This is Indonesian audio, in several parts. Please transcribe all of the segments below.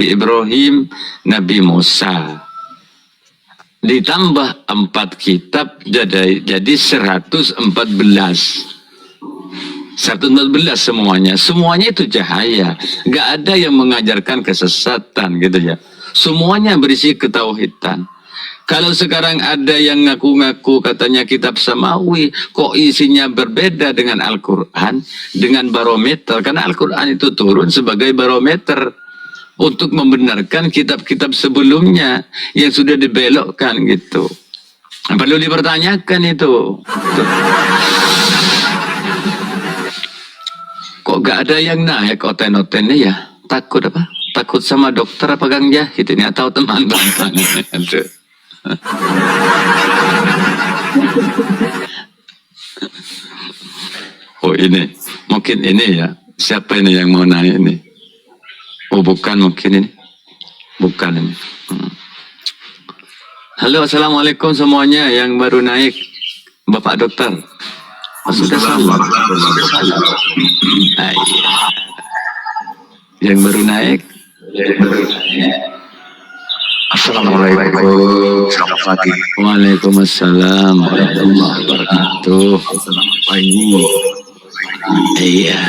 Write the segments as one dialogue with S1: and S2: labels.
S1: Ibrahim, Nabi Musa. Ditambah 4 kitab jadi 114. 114 semuanya. Semuanya itu cahaya. Gak ada yang mengajarkan kesesatan gitu ya. Semuanya berisi ketauhidan. Kalau sekarang ada yang ngaku-ngaku katanya kitab samawi, kok isinya berbeda dengan Al-Quran, dengan barometer. Karena Al-Quran itu turun sebagai barometer untuk membenarkan kitab-kitab sebelumnya yang sudah dibelokkan gitu. Perlu dipertanyakan itu. Kok gak ada yang naik oten-otennya ya? Takut apa? Takut sama dokter apa Kang Jahid ini atau teman Bang? Oh ini, mungkin ini ya. Siapa ini yang mau naik ini? Oh bukan mungkin ini. Bukan ini. Halo, assalamualaikum semuanya yang baru naik. Bapak dokter. Sudah salam. Yang baru naik.
S2: Assalamualaikum. Selamat pagi.
S1: Waalaikumsalam warahmatullahi wabarakatuh.
S2: Selamat pagi.
S1: Iya,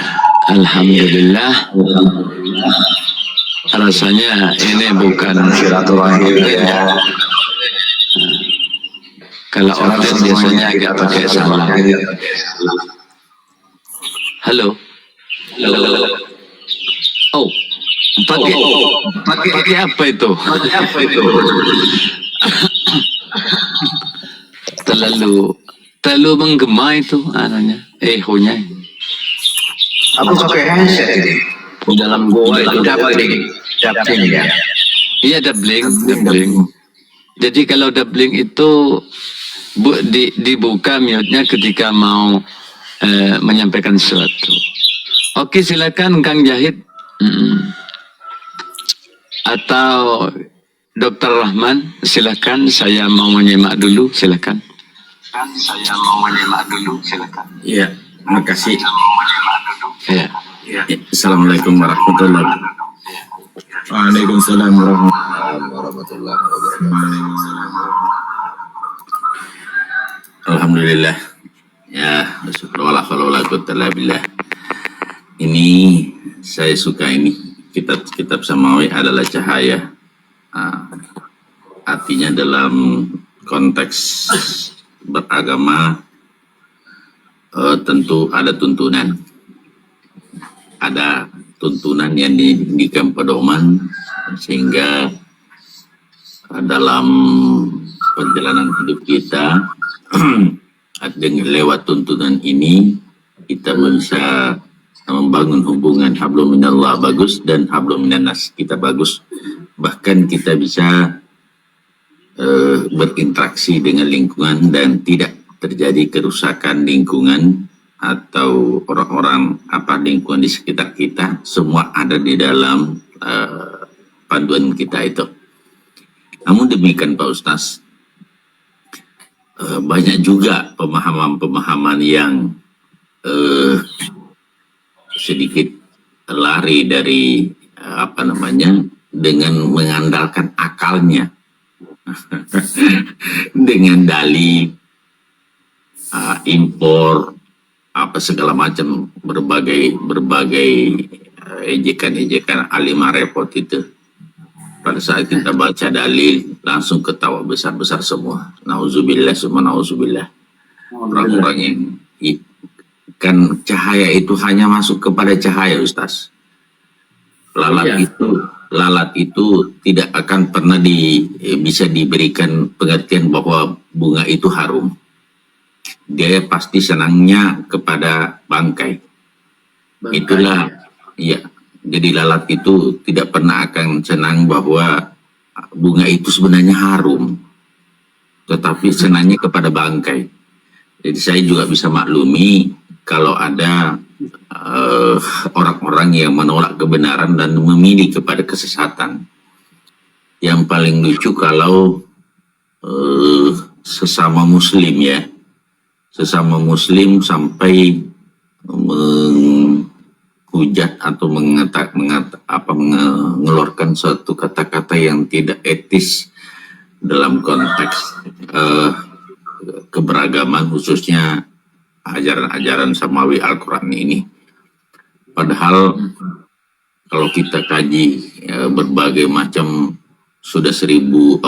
S1: alhamdulillah. Rasanya ini bukan
S2: silaturahim ya.
S1: Kalau orang biasanya agak pakai salam. Halo. Halo. Oh. Pakai apa itu? terlalu menggema itu anaknya, ehonya.
S2: Aku pakai headset ini. Dalam gua itu dapat doubling ya.
S1: Iya doubling. Jadi kalau doubling itu dibuka mute-nya ketika mau menyampaikan sesuatu. Oke, silakan Kang Jahid. Atau Dr. Rahman, silakan. Saya mau menyimak dulu, silakan.
S2: Iya, terima kasih.
S1: Ya.
S2: Assalamualaikum warahmatullahi wabarakatuh. Waalaikumsalam warahmatullahi wabarakatuh. Alhamdulillah. Ya, bismillahirrahmanirrahim. Ini saya suka ini. Kitab samawi adalah cahaya. Artinya dalam konteks beragama tentu ada tuntunan. Ada tuntunan yang diberikan pedoman sehingga dalam perjalanan hidup kita dengan lewat tuntunan ini kita bisa membangun hubungan hablum minallah bagus dan hablum minannas kita bagus, bahkan kita bisa berinteraksi dengan lingkungan dan tidak terjadi kerusakan lingkungan atau orang-orang lingkungan di sekitar kita, semua ada di dalam panduan kita itu. Namun demikian Pak Ustaz, banyak juga pemahaman-pemahaman yang sedikit lari dari dengan mengandalkan akalnya dengan dalih impor segala macam berbagai ejekan alimah repot itu. Pada saat kita baca dalil langsung ketawa besar-besar semua. Nauzubillah summa nauzubillah. Orang-orang yang kan cahaya itu hanya masuk kepada cahaya Ustaz. Lalat itu tidak akan pernah bisa diberikan pengertian bahwa bunga itu harum. Dia pasti senangnya kepada bangkai. Itulah ya. Jadi lalat itu tidak pernah akan senang bahwa bunga itu sebenarnya harum. Tetapi senangnya kepada bangkai. Jadi saya juga bisa maklumi kalau ada orang-orang yang menolak kebenaran dan memilih kepada kesesatan. Yang paling lucu kalau sesama muslim ya, sesama muslim sampai menghujat atau mengeluarkan suatu kata-kata yang tidak etis dalam konteks keberagaman, khususnya ajaran-ajaran samawi Al-Quran ini. Padahal kalau kita kaji berbagai macam, sudah 1447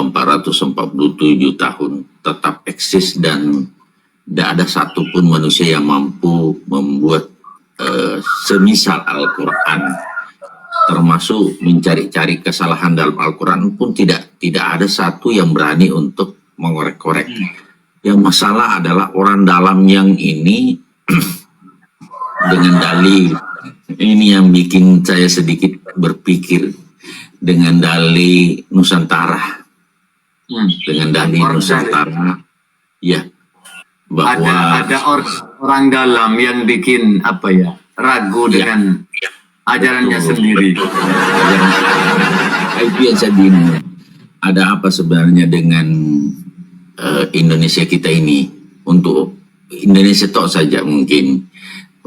S2: tahun tetap eksis dan tidak ada satupun manusia yang mampu membuat semisal Al-Quran, termasuk mencari-cari kesalahan dalam Al-Quran pun tidak ada satu yang berani untuk mengorek-korek. Yang masalah adalah orang dalam yang ini dengan dalil ini yang bikin saya sedikit berpikir, dengan dalil Nusantara, dengan dalil Nusantara, ya, bahwa
S3: ada orang dalam yang bikin ragu dengan ajarannya sendiri.
S2: Itu yang saya bingung. Ada apa sebenarnya dengan Indonesia kita ini? Untuk Indonesia tok saja mungkin,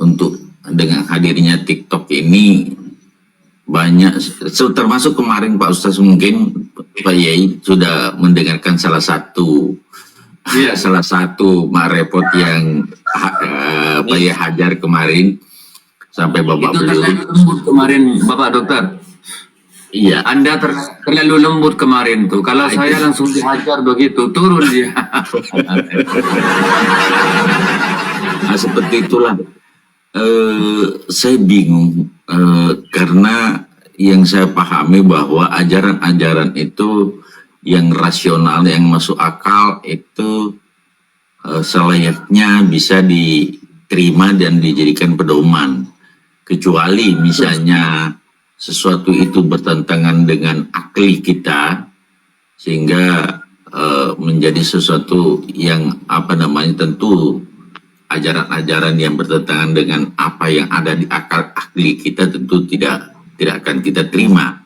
S2: untuk dengan hadirnya TikTok ini banyak, termasuk kemarin Pak Ustaz, mungkin Pak Yai sudah mendengarkan salah satu Mak Repot yang Pak Yai hajar kemarin sampai Bapak
S3: Itu
S2: beliau
S3: terlalu lembut kemarin, Bapak Dokter.
S2: iya.
S3: Anda terlalu lembut kemarin tuh. Kalau saya langsung dihajar begitu, turun dia.
S2: Nah, seperti itulah. Saya bingung karena yang saya pahami bahwa ajaran-ajaran itu yang rasional, yang masuk akal itu selayaknya bisa diterima dan dijadikan pedoman, kecuali misalnya sesuatu itu bertentangan dengan akli kita sehingga menjadi sesuatu yang tentu ajaran-ajaran yang bertentangan dengan apa yang ada di akal akli kita tentu tidak akan kita terima.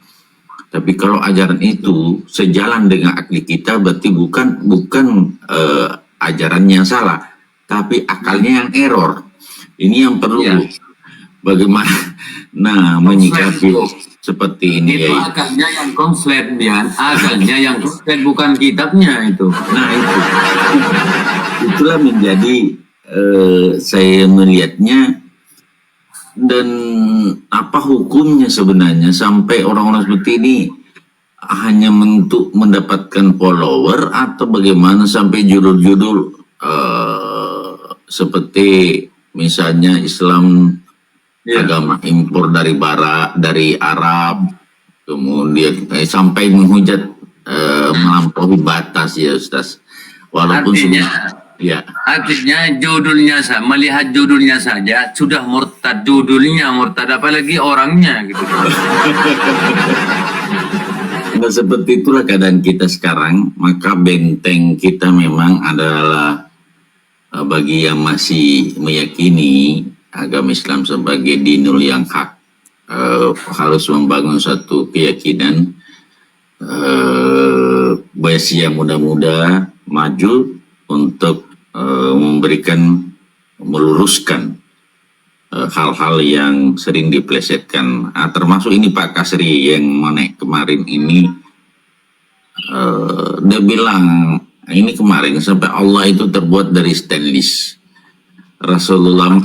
S2: Tapi kalau ajaran itu sejalan dengan akli kita, berarti bukan ajarannya yang salah, tapi akalnya yang error. Ini yang perlu bagaimana menyikapi seperti ini.
S3: Itu akalnya yang konslet, akalnya yang konslet, bukan kitabnya itu.
S2: Nah itulah menjadi saya melihatnya. Dan apa hukumnya sebenarnya sampai orang-orang seperti ini hanya untuk mendapatkan follower, atau bagaimana sampai judul-judul seperti misalnya Islam agama impor dari barat, dari Arab, kemudian sampai menghujat melampaui batas, ya Ustaz. Walaupun artinya
S3: judulnya melihat judulnya saja sudah murtad, judulnya murtad, apalagi orangnya gitu.
S2: Nah, seperti itulah keadaan kita sekarang. Maka benteng kita memang adalah bagi yang masih meyakini agama Islam sebagai dinul yang hak, harus membangun satu keyakinan yang muda-muda maju untuk meluruskan hal-hal yang sering diplesetkan. Termasuk ini Pak Kasri yang kemarin ini, dia bilang ini kemarin sampai Allah itu terbuat dari stainless. Rasulullah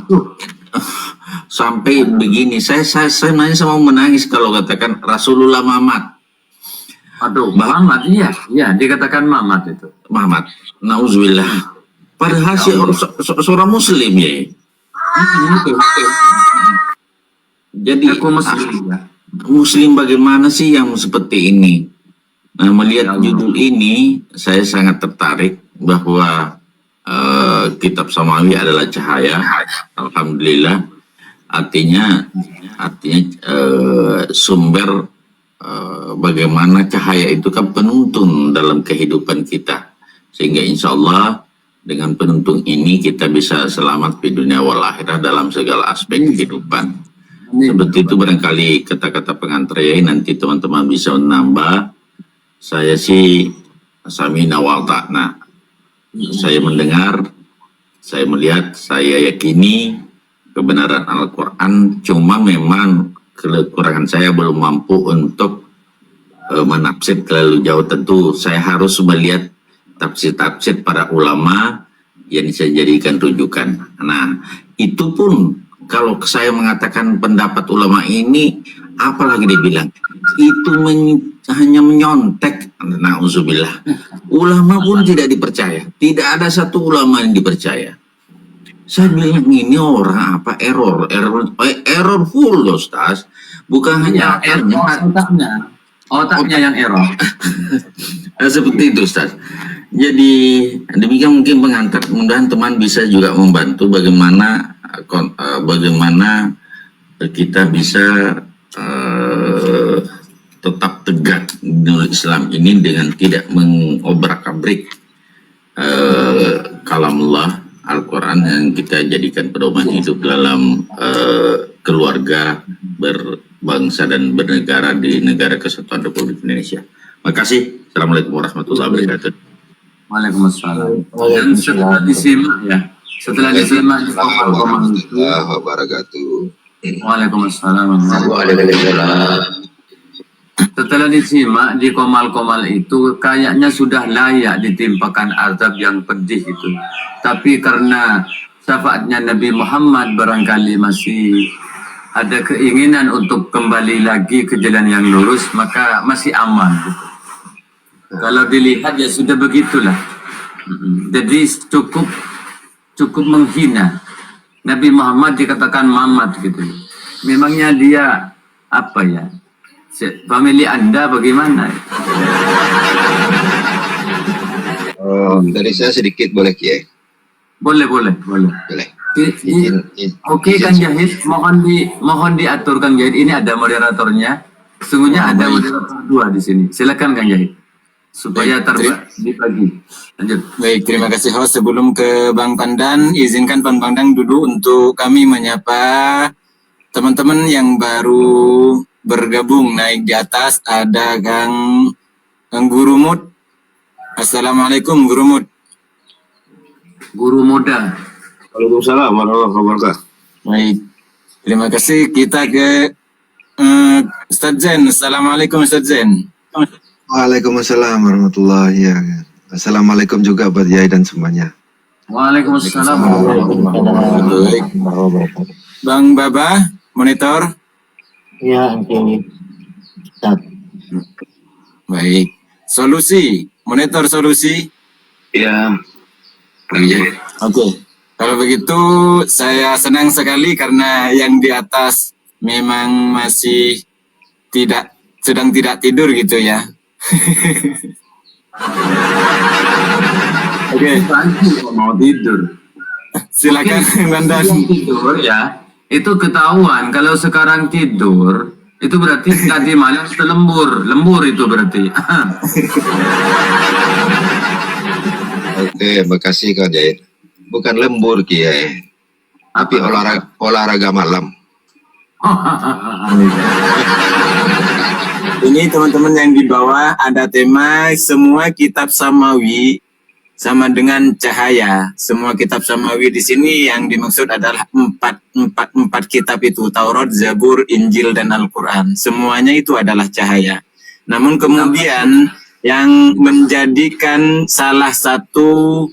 S2: sampai begini, saya nanya sama menangis kalau katakan Rasulullah Muhammad.
S3: Aduh, Muhammad, iya, dikatakan Muhammad itu.
S2: Muhammad, nauzubillah. Padahal seorang muslim ya. Jadi
S3: aku
S2: muslim bagaimana sih yang seperti ini? Nah, melihat judul ini saya sangat tertarik bahwa kitab Samawi adalah cahaya. Alhamdulillah. Artinya sumber bagaimana cahaya itu kan penuntun dalam kehidupan kita, sehingga insya Allah dengan penuntun ini kita bisa selamat di dunia wal akhirah dalam segala aspek kehidupan. Seperti itu barangkali kata-kata pengantar ya, nanti teman-teman bisa menambah. Saya sih samina wal ta'na. Saya mendengar, saya melihat, saya yakini kebenaran Al-Quran, cuma memang kekurangan saya belum mampu untuk menafsir terlalu jauh. Tentu saya harus melihat tafsir-tafsir para ulama yang saya jadikan rujukan. Nah, itu pun kalau saya mengatakan pendapat ulama ini, apalagi dibilang itu hanya menyontek. Na'udzubillah. Ulama pun tidak dipercaya. Tidak ada satu ulama yang dipercaya. Saya bilang ini orang apa error full loh, Ustaz. Bukan hanya
S3: otaknya yang error.
S2: seperti itu, Ustaz. Jadi demikian mungkin pengantar, mudah-mudahan teman bisa juga membantu bagaimana kita bisa tetap tegak di Islam ini dengan tidak mengobrak-abrik kalamullah Al-Quran yang kita jadikan pedoman hidup dalam keluarga, berbangsa dan bernegara di negara kesatuan Republik Indonesia. Makasih. Assalamualaikum warahmatullahi wabarakatuh.
S3: Waalaikumsalam. Dan setelah disimak ya, setelah disimak di komal-komal itu, Waalaikumsalam. Setelah disimak di komal-komal itu, kayaknya sudah layak ditimpakan azab yang pedih itu. Tapi karena syafaatnya Nabi Muhammad barangkali masih ada keinginan untuk kembali lagi ke jalan yang lurus, maka masih aman. Gitu. Kalau dilihat ya sudah begitulah. Jadi cukup menghina. Nabi Muhammad dikatakan mamat gitu. Memangnya dia apa ya? Famili Anda bagaimana?
S4: Dari saya sedikit boleh Kiai?
S3: Boleh. Oke Kang Jahid, mohon diatur Kang Jahid. Ini ada moderatornya. Sesungguhnya ada moderator dua di sini. Silakan Kang Jahid. Supaya dibagi. Lanjut.
S5: Baik, terima kasih host. Sebelum ke Bang Pandan, izinkan Bang Pandan dulu untuk kami menyapa teman-teman yang baru bergabung naik di atas. Ada Kang Guru Mud. Assalamualaikum Guru Mud.
S3: Guru Muda.
S4: Waalaikumsalam warahmatullahi wabarakatuh.
S5: Baik, terima kasih. Kita ke Ustadz Zen. Assalamualaikum Ustadz Zen.
S4: Waalaikumsalam warahmatullahi wabarakatuh. Assalamualaikum juga buat Yai dan semuanya.
S3: Waalaikumsalam.
S5: Baik. Bang Baba, monitor.
S6: Ya, oke.
S5: Baik. Solusi, monitor solusi.
S2: Ya.
S5: Oke. Kalau begitu saya senang sekali karena yang di atas memang masih sedang tidak tidur gitu ya. Oke.
S3: Mau tidur.
S5: Silakan Bandan.
S3: Tidur ya. Itu ketahuan kalau sekarang tidur itu berarti tadi malam sudah lembur itu berarti.
S4: Oke, makasih Kang Jahid. Bukan lembur Kiai, tapi olahraga malam.
S5: Ini teman-teman yang di bawah ada tema semua kitab samawi sama dengan cahaya. Semua kitab samawi di sini yang dimaksud adalah empat kitab itu, Taurat, Zabur, Injil, dan Al-Quran. Semuanya itu adalah cahaya. Namun kemudian yang menjadikan salah satu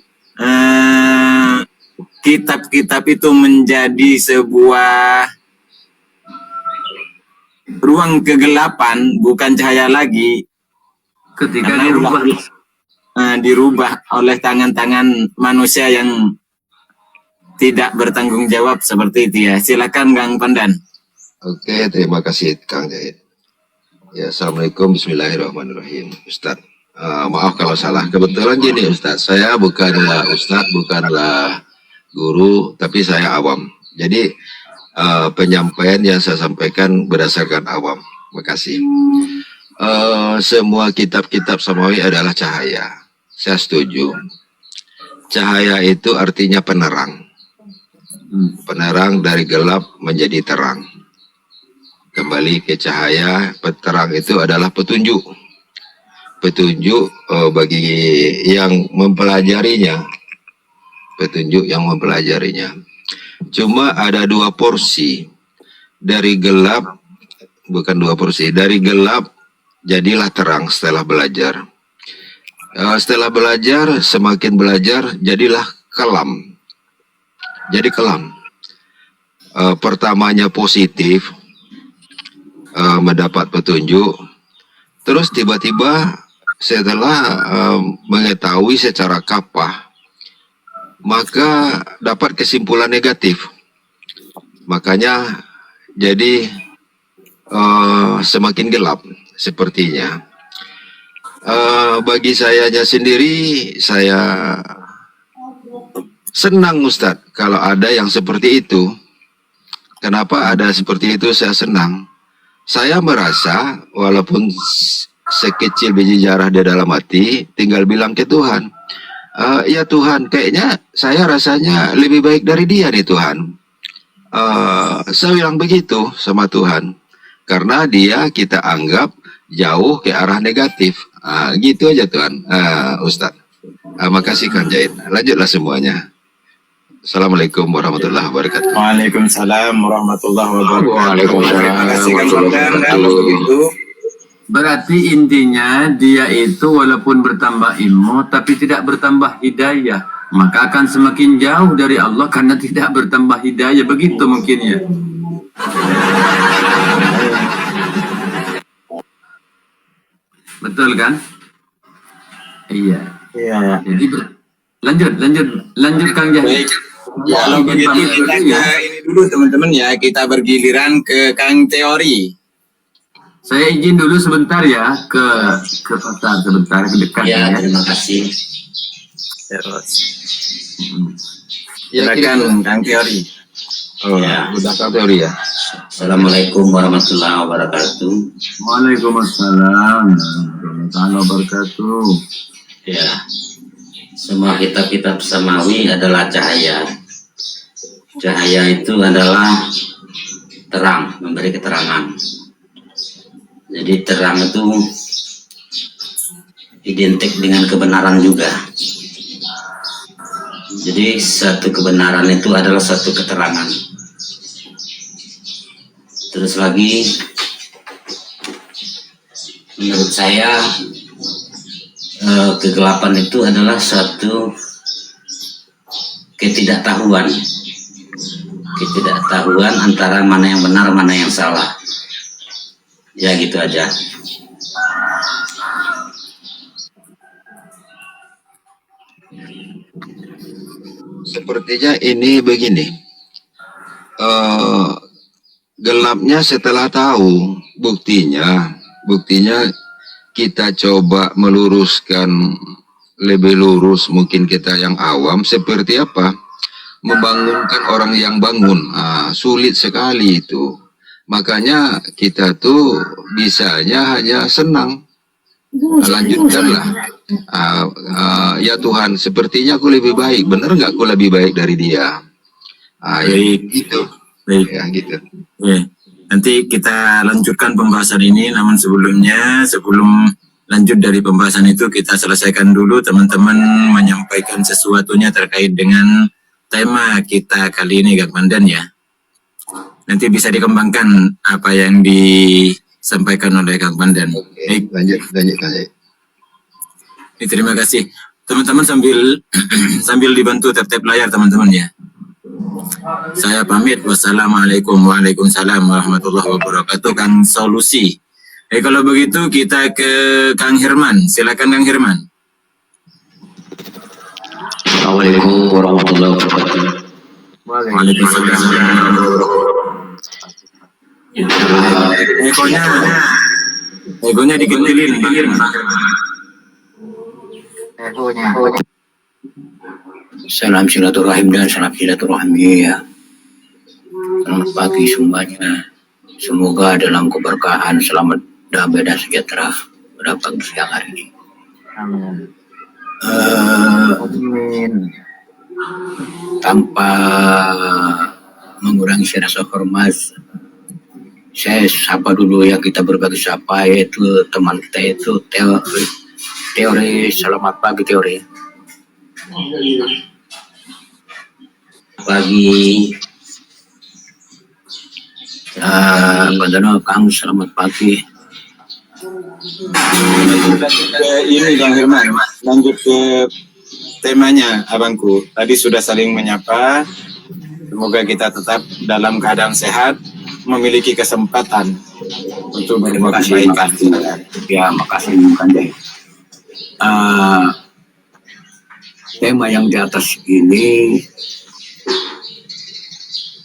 S5: kitab-kitab itu menjadi sebuah ruang kegelapan, bukan cahaya lagi,
S3: Ketika
S5: dirubah oleh tangan-tangan manusia yang tidak bertanggung jawab seperti itu ya. Silakan Kang Pandan.
S4: Oke, terima kasih Kang Jahid. Ya, Assalamualaikum, bismillahirrahmanirrahim. Ustaz, maaf kalau salah. Kebetulan gini Ustaz, saya bukanlah Ustaz, bukanlah guru, tapi saya awam. Jadi penyampaian yang saya sampaikan berdasarkan awam. Makasih. Semua kitab-kitab samawi adalah cahaya. Saya setuju. Cahaya itu artinya penerang. Penerang dari gelap menjadi terang. Kembali ke cahaya, terang itu adalah petunjuk. Petunjuk bagi yang mempelajarinya. Petunjuk yang mempelajarinya. Cuma ada 2 porsi. Dari gelap, bukan 2 porsi, dari gelap jadilah terang setelah belajar. Setelah belajar, semakin belajar, jadilah kelam. Jadi kelam. Pertamanya positif, mendapat petunjuk, terus tiba-tiba setelah mengetahui secara kapah, maka dapat kesimpulan negatif. Makanya jadi semakin gelap sepertinya. Bagi sayanya sendiri, saya senang Ustadz kalau ada yang seperti itu. Kenapa ada seperti itu saya senang? Saya merasa walaupun sekecil biji jarah di dalam hati, tinggal bilang ke Tuhan, ya Tuhan, kayaknya saya rasanya lebih baik dari dia nih Tuhan. Saya bilang begitu sama Tuhan, karena dia kita anggap jauh ke arah negatif. Gitu aja Tuhan, Ustadz. Makasih Kang Jain. Lanjutlah semuanya. Assalamualaikum warahmatullahi wabarakatuh.
S5: Waalaikumsalam warahmatullahi wabarakatuh.
S4: Waalaikumsalam
S5: Terima kasih Kang Bondan. Dan
S4: warahmatullahi
S5: begitu
S3: Berarti intinya dia itu walaupun bertambah ilmu tapi tidak bertambah hidayah, maka akan semakin jauh dari Allah karena tidak bertambah hidayah. Begitu mungkin ya. Betul kan? Iya.
S6: Iya.
S3: Jadi lanjut Kang Jah.
S5: baik. Kalau begitu kita ke ini dulu teman-teman ya, kita bergiliran ke Kang Teori.
S3: Saya izin dulu sebentar ya ke pasar sebentar ke dekat
S7: Ya,
S3: ya.
S7: terima kasih.
S4: Ya,
S5: Silakan Kang Teori.
S7: Ya.
S4: udah Kang teori ya.
S7: Assalamualaikum warahmatullahi wabarakatuh.
S3: Waalaikumsalam warahmatullahi wabarakatuh.
S7: Ya, semua kitab-kitab samawi adalah cahaya. Cahaya itu adalah terang, memberi keterangan. Jadi terang itu identik dengan kebenaran juga. Jadi satu kebenaran itu adalah satu keterangan. Terus lagi, menurut saya kegelapan itu adalah suatu ketidaktahuan antara mana yang benar mana yang salah. Ya gitu aja.
S4: Sepertinya ini begini. Gelapnya setelah tahu, buktinya kita coba meluruskan lebih lurus, mungkin kita yang awam seperti apa? Membangunkan orang yang bangun, sulit sekali itu. Makanya kita tuh bisanya hanya senang. Lanjutkanlah. Ya Tuhan, sepertinya aku lebih baik. Benar nggak aku lebih baik dari dia?
S5: Baik.
S4: Gitu.
S5: Baik.
S4: Ya, gitu.
S5: Ya. Nanti kita lanjutkan pembahasan ini, namun sebelumnya, sebelum lanjut dari pembahasan itu, kita selesaikan dulu teman-teman menyampaikan sesuatunya terkait dengan tema kita kali ini, Kang Pandan ya. Nanti bisa dikembangkan apa yang disampaikan oleh Kang Pandan.
S4: Oke, lanjut.
S5: Terima kasih. Teman-teman sambil dibantu tap-tap layar teman-teman ya. Saya pamit. Wassalamualaikum waalaikumsalam warahmatullahi wabarakatuh. Kang Solusi. Kalau begitu kita ke Kang Herman. Silakan Kang Herman.
S7: Assalamualaikum warahmatullahi wabarakatuh.
S5: Waalaikumsalam. Egonya dikecilin.
S8: Salam silaturahim dan salam silaturahmi ya. Selamat pagi semuanya. Semoga dalam keberkahan, selamat damai dan sejahtera pada pagi siang hari ini. Tanpa mengurangi rasa hormat, saya sapa dulu yang kita berbagi sapa, yaitu teman kita itu teori. Selamat pagi teori.
S7: Pagi,
S8: Badana Kang, selamat pagi.
S5: Lanjut ke ini Bang Firman, lanjut ke temanya abangku. Tadi sudah saling menyapa. Semoga kita tetap dalam keadaan sehat, memiliki kesempatan untuk
S8: Terima
S5: berbuat
S8: kasih,
S5: kebaikan.
S8: Ya, makasih Bung Kande. Tema yang di atas ini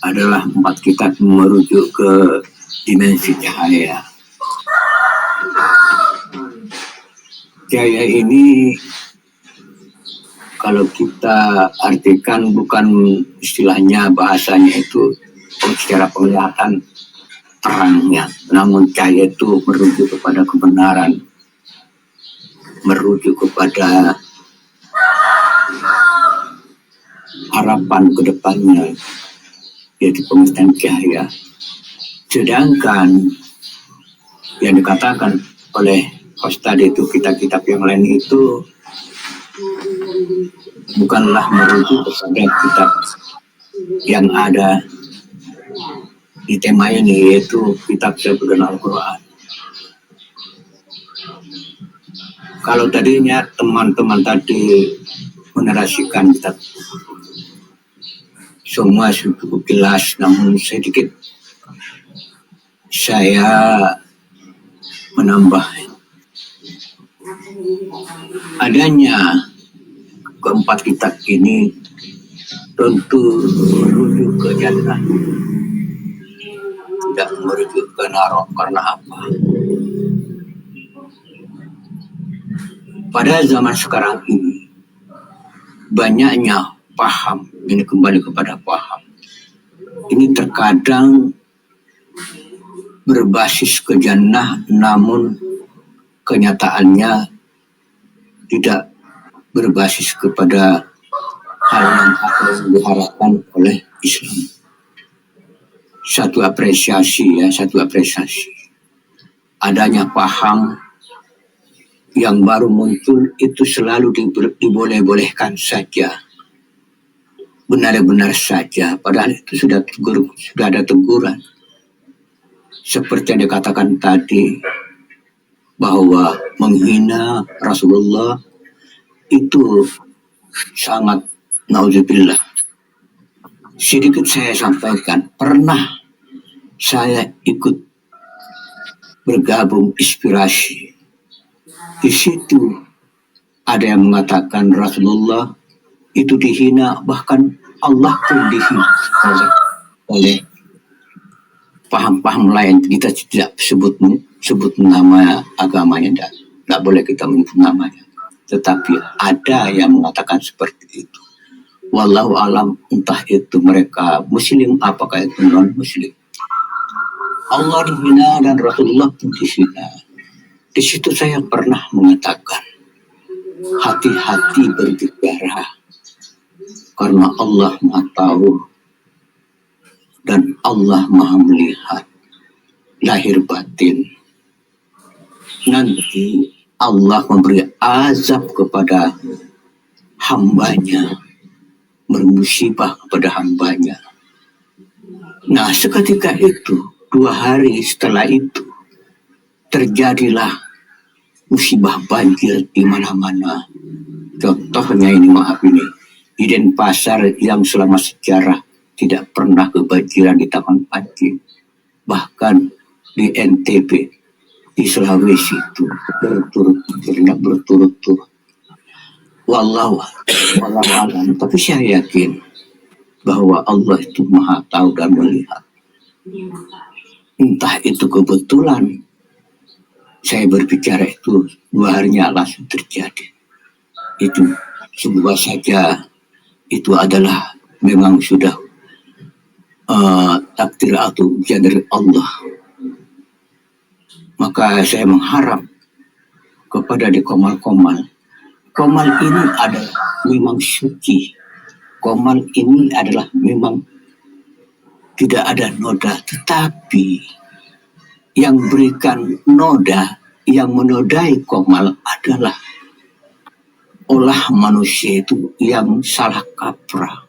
S8: adalah 4 kitab merujuk ke dimensi cahaya. Cahaya ini kalau kita artikan bukan istilahnya, bahasanya itu secara penglihatan terangnya, namun cahaya itu merujuk kepada kebenaran, merujuk kepada harapan ke depannya, yaitu pengertian cahaya. Sedangkan yang dikatakan oleh host tadi itu kitab-kitab yang lain itu bukanlah merujuk kepada kitab yang ada di tema ini, yaitu kitab Al-Quran Al-Quran. Kalau tadinya teman-teman tadi menarasikan kitab semua cukup jelas, namun sedikit saya menambah adanya keempat kitab ini tentu merujuk ke jannah, tidak merujuk ke neraka. Karena apa? Pada zaman sekarang ini banyaknya paham, ini kembali kepada paham, ini terkadang berbasis ke jannah, namun kenyataannya tidak berbasis kepada hal yang diharapkan oleh Islam. Satu apresiasi. Adanya paham yang baru muncul itu selalu diboleh-bolehkan saja, benar-benar saja, padahal itu sudah ada teguran. Seperti yang dikatakan tadi, bahwa menghina Rasulullah itu sangat naudzubillah. Sedikit saya sampaikan, pernah saya ikut bergabung inspirasi. Di situ ada yang mengatakan Rasulullah itu dihina, bahkan Allah pun dihina oleh paham-paham lain. Kita tidak sebut nama agamanya, tidak boleh kita menyebut namanya. Tetapi ada yang mengatakan seperti itu. Wallahu alam, entah itu mereka muslim apakah itu non muslim. Allah dihina dan Rasulullah pun dihina. Di situ saya pernah mengatakan, hati-hati berbicara, karena Allah Maha Tahu dan Allah Maha Melihat lahir batin. Nanti Allah memberi azab kepada hambanya, bermusibah kepada hambanya. Nah, seketika itu, 2 hari setelah itu, terjadilah musibah banjir di mana-mana. Contohnya ini, maaf ini, di Denpasar yang selama sejarah tidak pernah kebanjiran di Taman Pancing. Bahkan di NTB, di Sulawesi itu berturut-turut. Wallahu alam. Tapi saya yakin bahwa Allah itu Maha Tahu dan melihat. Entah itu kebetulan saya berbicara itu 2 harinya langsung terjadi. Itu semoga saja itu adalah memang sudah takdir atau ujian dari Allah. Maka saya mengharap kepada di Komal. Komal ini adalah memang suci. Komal ini adalah memang tidak ada noda. Tetapi yang berikan noda, yang menodai Komal adalah olah manusia itu yang salah kaprah.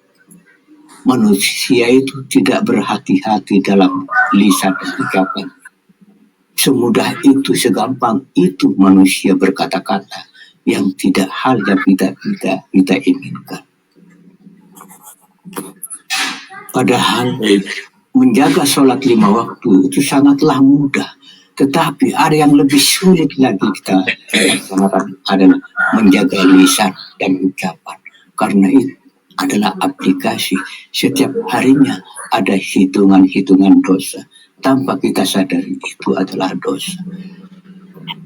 S8: manusia itu tidak berhati-hati dalam lisan dan ucapan. Semudah itu, segampang itu manusia berkata-kata yang tidak hal yang kita inginkan. Padahal menjaga sholat 5 waktu itu sangatlah mudah. Tetapi ada yang lebih sulit lagi kita laksanakan adalah menjaga lisan dan ucapan. Karena itu adalah aplikasi. Setiap harinya ada hitungan-hitungan dosa. Tanpa kita sadari itu adalah dosa.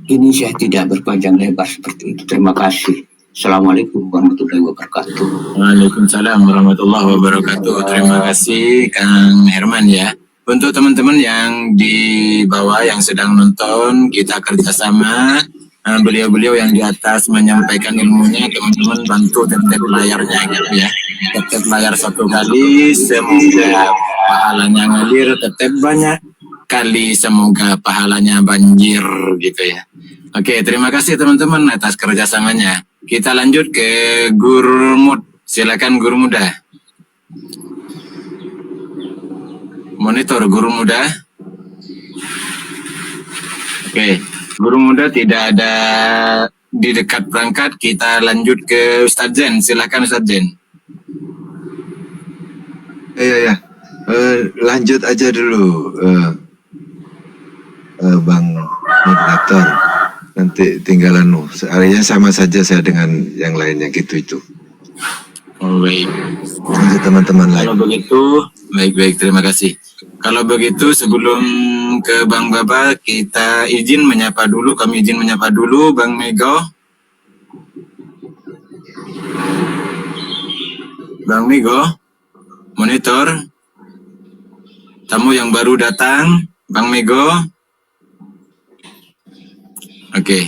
S8: Ini saya tidak berpanjang lebar seperti itu. Terima kasih. Assalamualaikum warahmatullahi wabarakatuh.
S5: Waalaikumsalam warahmatullahi wabarakatuh. Terima kasih Kang Herman ya. Untuk teman-teman yang di bawah yang sedang nonton, kita kerjasama. Beliau-beliau yang di atas menyampaikan ilmunya, teman-teman bantu tap layarnya gitu ya. Tap layar 1 kali, semoga pahalanya ngalir. Tap banyak kali, semoga pahalanya banjir gitu ya. Oke, terima kasih teman-teman atas kerjasamanya. Kita lanjut ke Gurmud. Silakan Guru Muda. Monitor Guru Muda. Oke, Guru Muda tidak ada di dekat perangkat. Kita lanjut ke Ustadz Zen. Silakan Ustadz Zen.
S4: Ya. Lanjut aja dulu, Bang Moderator. Nanti tinggalan areanya sama saja saya dengan yang lainnya gitu itu.
S5: Oh, baik.
S4: Lanjut teman-teman lain.
S5: Kalau begitu, baik, terima kasih. Kalau begitu sebelum ke Bang Baba, kita izin menyapa dulu, Bang Mego. Bang Mego, monitor. Tamu yang baru datang, Bang Mego. Oke.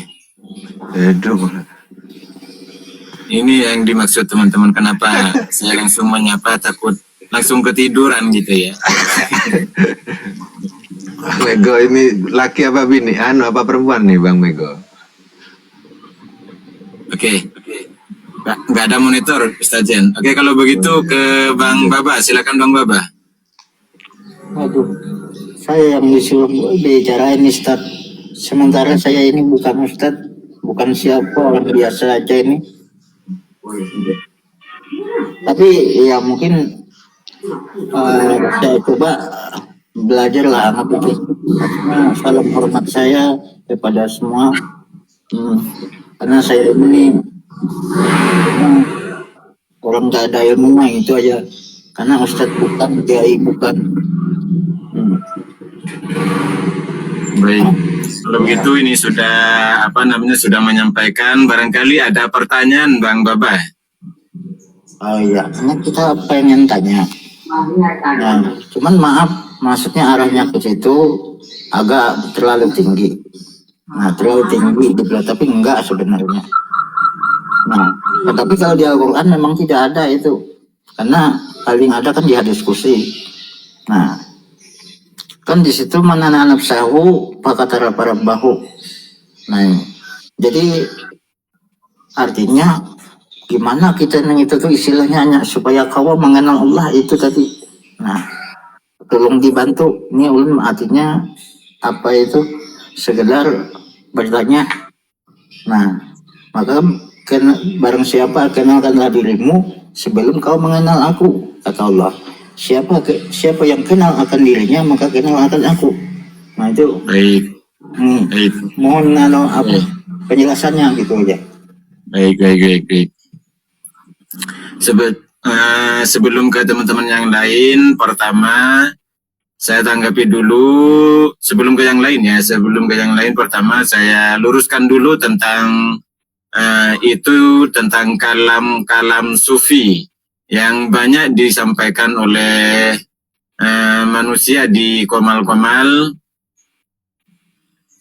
S5: Ini yang dimaksud teman-teman, kenapa saya langsung menyapa, takut langsung ketiduran gitu ya.
S4: Mego ini laki apa bini? Apa perempuan nih Bang Mego?
S5: Oke. Nggak ada monitor Ustaz Jen. Oke, kalau begitu ke Bang Baba, silakan Bang Baba.
S6: Waduh, saya yang disuruh bicara ini Ustaz. Sementara saya ini bukan Ustaz, bukan siapa, orang biasa aja ini. Tapi ya mungkin saya coba belajar lah anak itu. Salam hormat saya kepada semua. Karena saya ini orang gak ada ilmunya itu aja. Karena Ustaz bukan, kiai bukan.
S5: Baik. Kalau begitu ini sudah sudah menyampaikan, barangkali ada pertanyaan Bang Baba.
S6: Oh iya, karena kita pengen tanya. Nah, cuman maaf, maksudnya arahnya ke situ agak terlalu tinggi. Nah, terlalu tinggi tapi enggak sebenarnya. Nah, tapi kalau di Al-Quran memang tidak ada itu. Karena paling ada kan di hadis kursi. Nah, kan di situ mana anak sahu pakatara para bahu. Nah, jadi artinya gimana kita itu tuh istilahnya hanya supaya kau mengenal Allah itu tadi. Nah, tolong dibantu. Ini ulun artinya apa itu sekedar bertanya. Nah, maka barang siapa kenalkanlah dirimu sebelum kau mengenal aku, kata Allah. Siapa yang kenal akan dirinya maka kenal akan aku. Nah itu.
S5: Baik.
S6: Mohon penjelasannya gitu aja.
S5: Baik. Sebelum ke teman-teman yang lain, pertama saya tanggapi dulu sebelum ke yang lain ya. Pertama saya luruskan dulu tentang tentang kalam sufi yang banyak disampaikan oleh manusia di komal-komal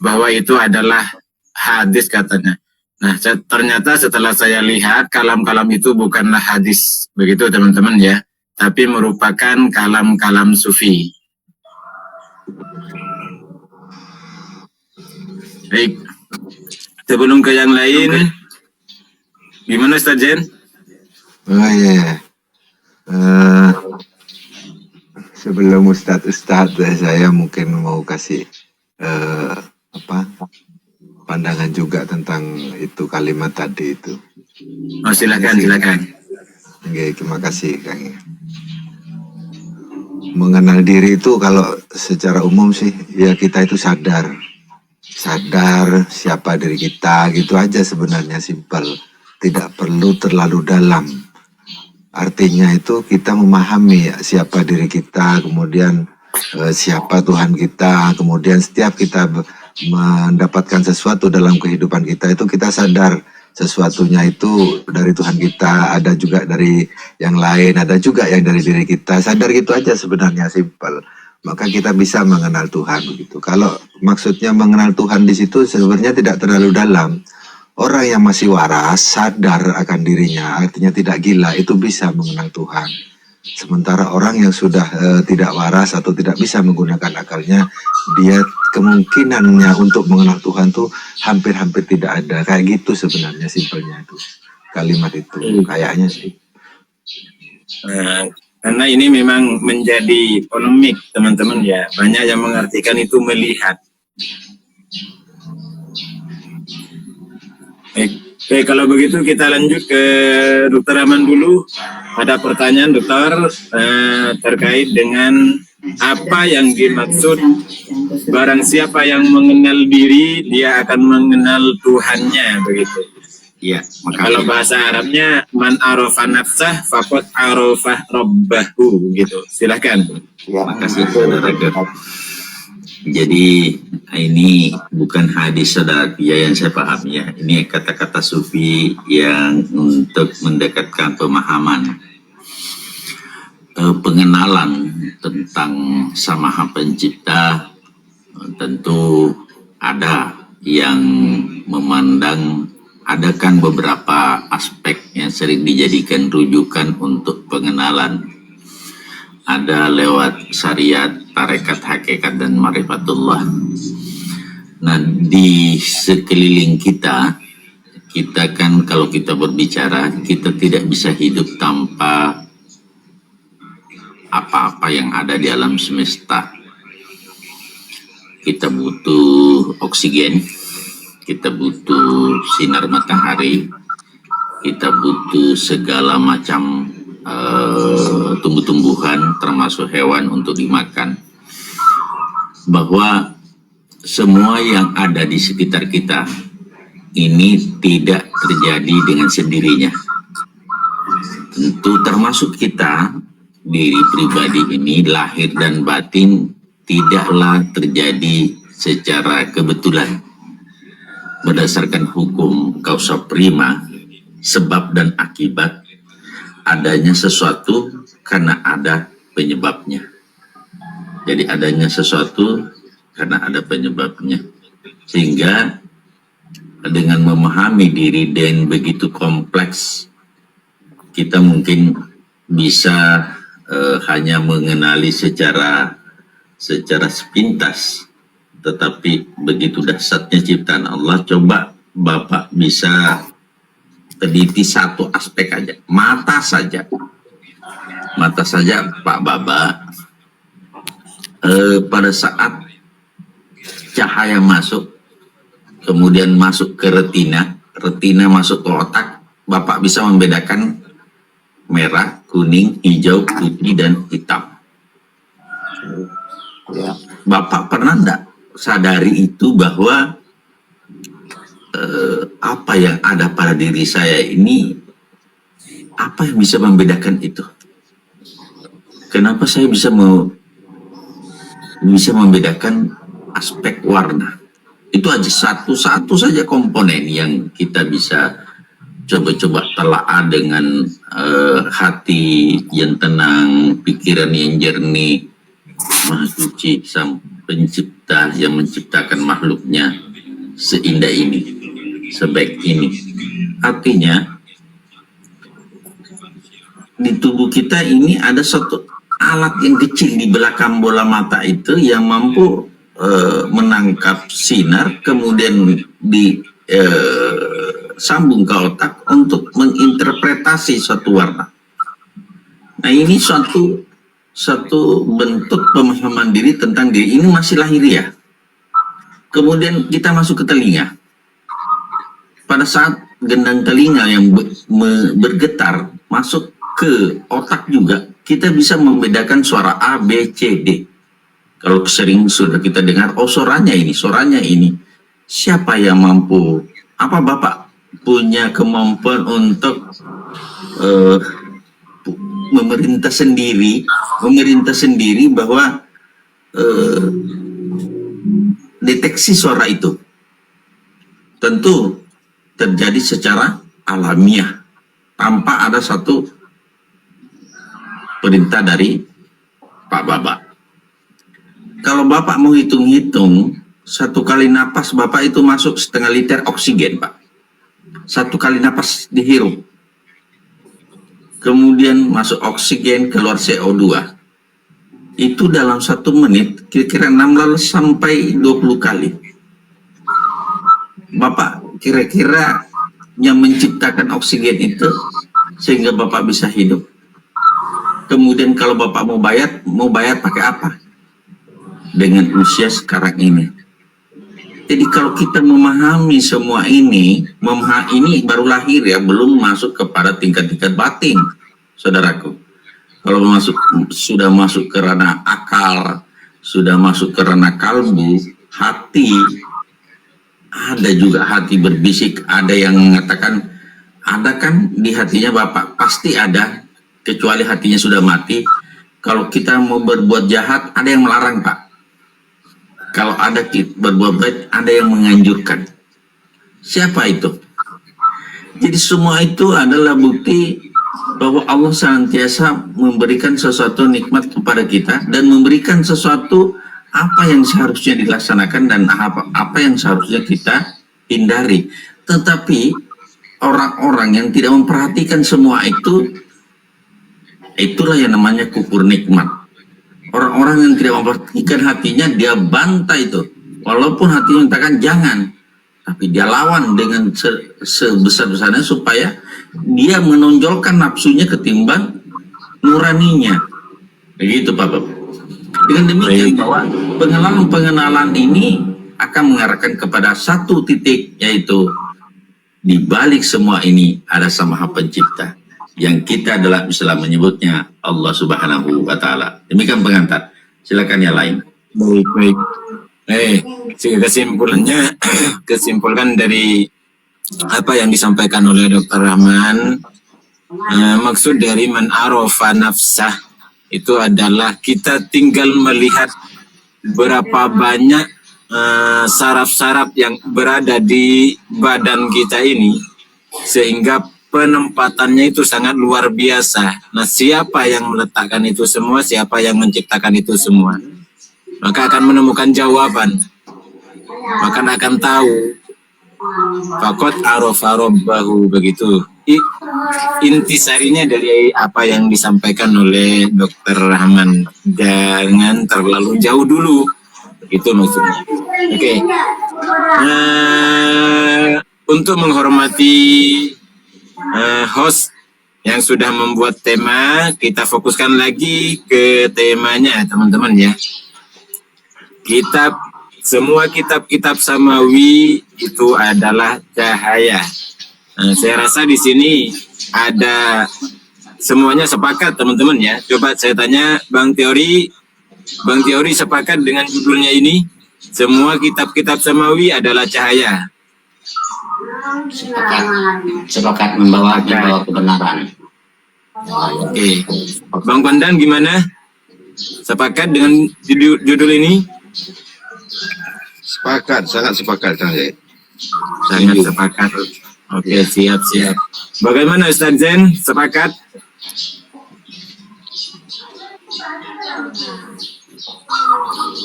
S5: bahwa itu adalah hadis katanya. Nah, ternyata setelah saya lihat kalam-kalam itu bukanlah hadis, begitu teman-teman ya, tapi merupakan kalam-kalam sufi. Baik, sebelum ke yang lain, gimana Ustaz Jen?
S4: Oh iya. sebelum Ustadz saya mungkin mau kasih pandangan juga tentang itu kalimat tadi itu.
S5: Oh, silakan.
S4: Oke, terima kasih Kang. Mengenal diri itu kalau secara umum sih ya kita itu sadar siapa diri kita, gitu aja sebenarnya, simpel, tidak perlu terlalu dalam. Artinya itu kita memahami siapa diri kita, kemudian siapa Tuhan kita, kemudian setiap kita mendapatkan sesuatu dalam kehidupan kita itu kita sadar sesuatunya itu dari Tuhan kita, ada juga dari yang lain, ada juga yang dari diri kita. Sadar gitu aja sebenarnya, simpel. Maka kita bisa mengenal Tuhan begitu. Kalau maksudnya mengenal Tuhan di situ sebenarnya tidak terlalu dalam. Orang yang masih waras, sadar akan dirinya, artinya tidak gila, itu bisa mengenal Tuhan. Sementara orang yang sudah tidak waras atau tidak bisa menggunakan akalnya, dia kemungkinannya untuk mengenal Tuhan tuh hampir-hampir tidak ada. Kayak gitu sebenarnya, simpelnya itu. Kalimat itu kayaknya sih.
S5: Karena ini memang menjadi polemik, teman-teman ya. Banyak yang mengartikan itu melihat. Baik, kalau begitu kita lanjut ke Dr. Rahman dulu. Ada pertanyaan Dokter terkait dengan apa yang dimaksud barang siapa yang mengenal diri, dia akan mengenal Tuhannya, begitu.
S2: Ya,
S5: Kalau bahasa Arabnya man arafa nafsah faqad arafa rabbahu, gitu. Silakan.
S6: Ya,
S2: makasih saudara. Jadi ini bukan hadis saudara ya, yang saya paham ya. Ini kata-kata sufi yang untuk mendekatkan pemahaman, pengenalan tentang Sang Maha Pencipta. Tentu ada yang memandang, ada kan beberapa aspek yang sering dijadikan rujukan untuk pengenalan. Ada lewat syariat, tarekat, hakikat, dan marifatullah. Nah, di sekeliling kita kan kalau kita berbicara, kita tidak bisa hidup tanpa apa-apa yang ada di alam semesta. Kita butuh oksigen, kita butuh sinar matahari, kita butuh segala macam tumbuh-tumbuhan termasuk hewan untuk dimakan. Bahwa semua yang ada di sekitar kita ini tidak terjadi dengan sendirinya. Tentu termasuk kita, diri pribadi ini, lahir dan batin tidaklah terjadi secara kebetulan. Berdasarkan hukum causa prima, sebab dan akibat, adanya sesuatu karena ada penyebabnya. Jadi adanya sesuatu karena ada penyebabnya. Sehingga dengan memahami diri dan begitu kompleks, kita mungkin bisa hanya mengenali secara sepintas. Tetapi begitu dahsyatnya ciptaan Allah, coba Bapak bisa teliti satu aspek aja, mata saja Pak Baba, pada saat cahaya masuk, kemudian masuk ke retina masuk ke otak, Bapak bisa membedakan merah, kuning, hijau, putih, dan hitam. Bapak pernah enggak sadari itu bahwa apa yang ada pada diri saya ini, apa yang bisa membedakan itu? Kenapa saya bisa membedakan aspek warna? Itu aja satu saja komponen yang kita bisa coba-coba telaah dengan hati yang tenang, pikiran yang jernih. Maha Suci Sang Pencipta yang menciptakan makhluknya seindah ini, sebaik ini. Artinya di tubuh kita ini ada satu alat yang kecil di belakang bola mata itu yang mampu menangkap sinar, kemudian disambung ke otak untuk menginterpretasi suatu warna. Nah, ini suatu satu bentuk pemahaman diri tentang diri ini masih lahiriah. Kemudian kita masuk ke telinga. Pada saat gendang telinga yang bergetar masuk ke otak juga, kita bisa membedakan suara A, B, C, D. Kalau sering sudah kita dengar, oh suaranya ini. Siapa yang mampu? Apa Bapak punya kemampuan untuk memerintah sendiri bahwa deteksi suara itu tentu terjadi secara alamiah tanpa ada satu perintah dari Pak Bapak. Kalau Bapak mau hitung-hitung, satu kali napas Bapak itu masuk 0,5 liter oksigen, Pak. Satu kali napas dihirup. Kemudian masuk oksigen, keluar CO2. Itu dalam 1 menit kira-kira 16 sampai 20 kali. Bapak kira-kira yang menciptakan oksigen itu sehingga Bapak bisa hidup. Kemudian kalau Bapak mau bayar pakai apa? Dengan usia sekarang ini. Jadi kalau kita memahami semua ini baru lahir ya, belum masuk kepada tingkat-tingkat batin, saudaraku. Kalau sudah masuk ke ranah akal, sudah masuk ke ranah kalbu, hati, ada juga hati berbisik, ada yang mengatakan, ada kan di hatinya Bapak, pasti ada, kecuali hatinya sudah mati. Kalau kita mau berbuat jahat, ada yang melarang, Pak. Kalau ada berbuat baik, ada yang menganjurkan. Siapa itu? Jadi semua itu adalah bukti bahwa Allah senantiasa memberikan sesuatu nikmat kepada kita dan memberikan sesuatu apa yang seharusnya dilaksanakan dan apa yang seharusnya kita hindari. Tetapi orang-orang yang tidak memperhatikan semua itu, itulah yang namanya kufur nikmat. Orang-orang yang tidak memperhatikan hatinya, dia bantai itu. Walaupun hatinya mengatakan jangan, tapi dia lawan dengan sebesar-besarnya supaya dia menonjolkan nafsunya ketimbang nuraninya. Begitu Pak Bapak. Dengan demikian bahwa pengenalan ini akan mengarahkan kepada satu titik, yaitu di balik semua ini ada Sang Maha Pencipta. Yang kita adalah Islam menyebutnya Allah Subhanahu wa Ta'ala. Demikian pengantar. Silakan yang lain.
S5: Baik. Kesimpulan dari apa yang disampaikan oleh Dr. Rahman, maksud dari man arofa nafsah itu adalah kita tinggal melihat berapa banyak saraf-saraf yang berada di badan kita ini, sehingga penempatannya itu sangat luar biasa. Nah, siapa yang meletakkan itu semua, siapa yang menciptakan itu semua, maka akan menemukan jawaban, maka akan tahu. Fakot arofa robbahu, begitu. Intisarinya dari apa yang disampaikan oleh Dr. Rahman, jangan terlalu jauh dulu, itu maksudnya. Oke. Untuk menghormati host yang sudah membuat tema, kita fokuskan lagi ke temanya, teman-teman ya. Semua kitab-kitab samawi itu adalah cahaya. Nah, saya rasa di sini ada semuanya sepakat, teman-teman ya. Coba saya tanya Bang Teori sepakat dengan judulnya ini? Semua kitab-kitab samawi adalah cahaya.
S7: Sepakat membawa kebenaran.
S5: Oke. Bang Pandan gimana? Sepakat dengan judul ini?
S4: Sepakat, sangat sepakat Kang Zaid.
S5: Sangat sepakat. Oke, siap. Bagaimana Ustaz Zen? Sepakat?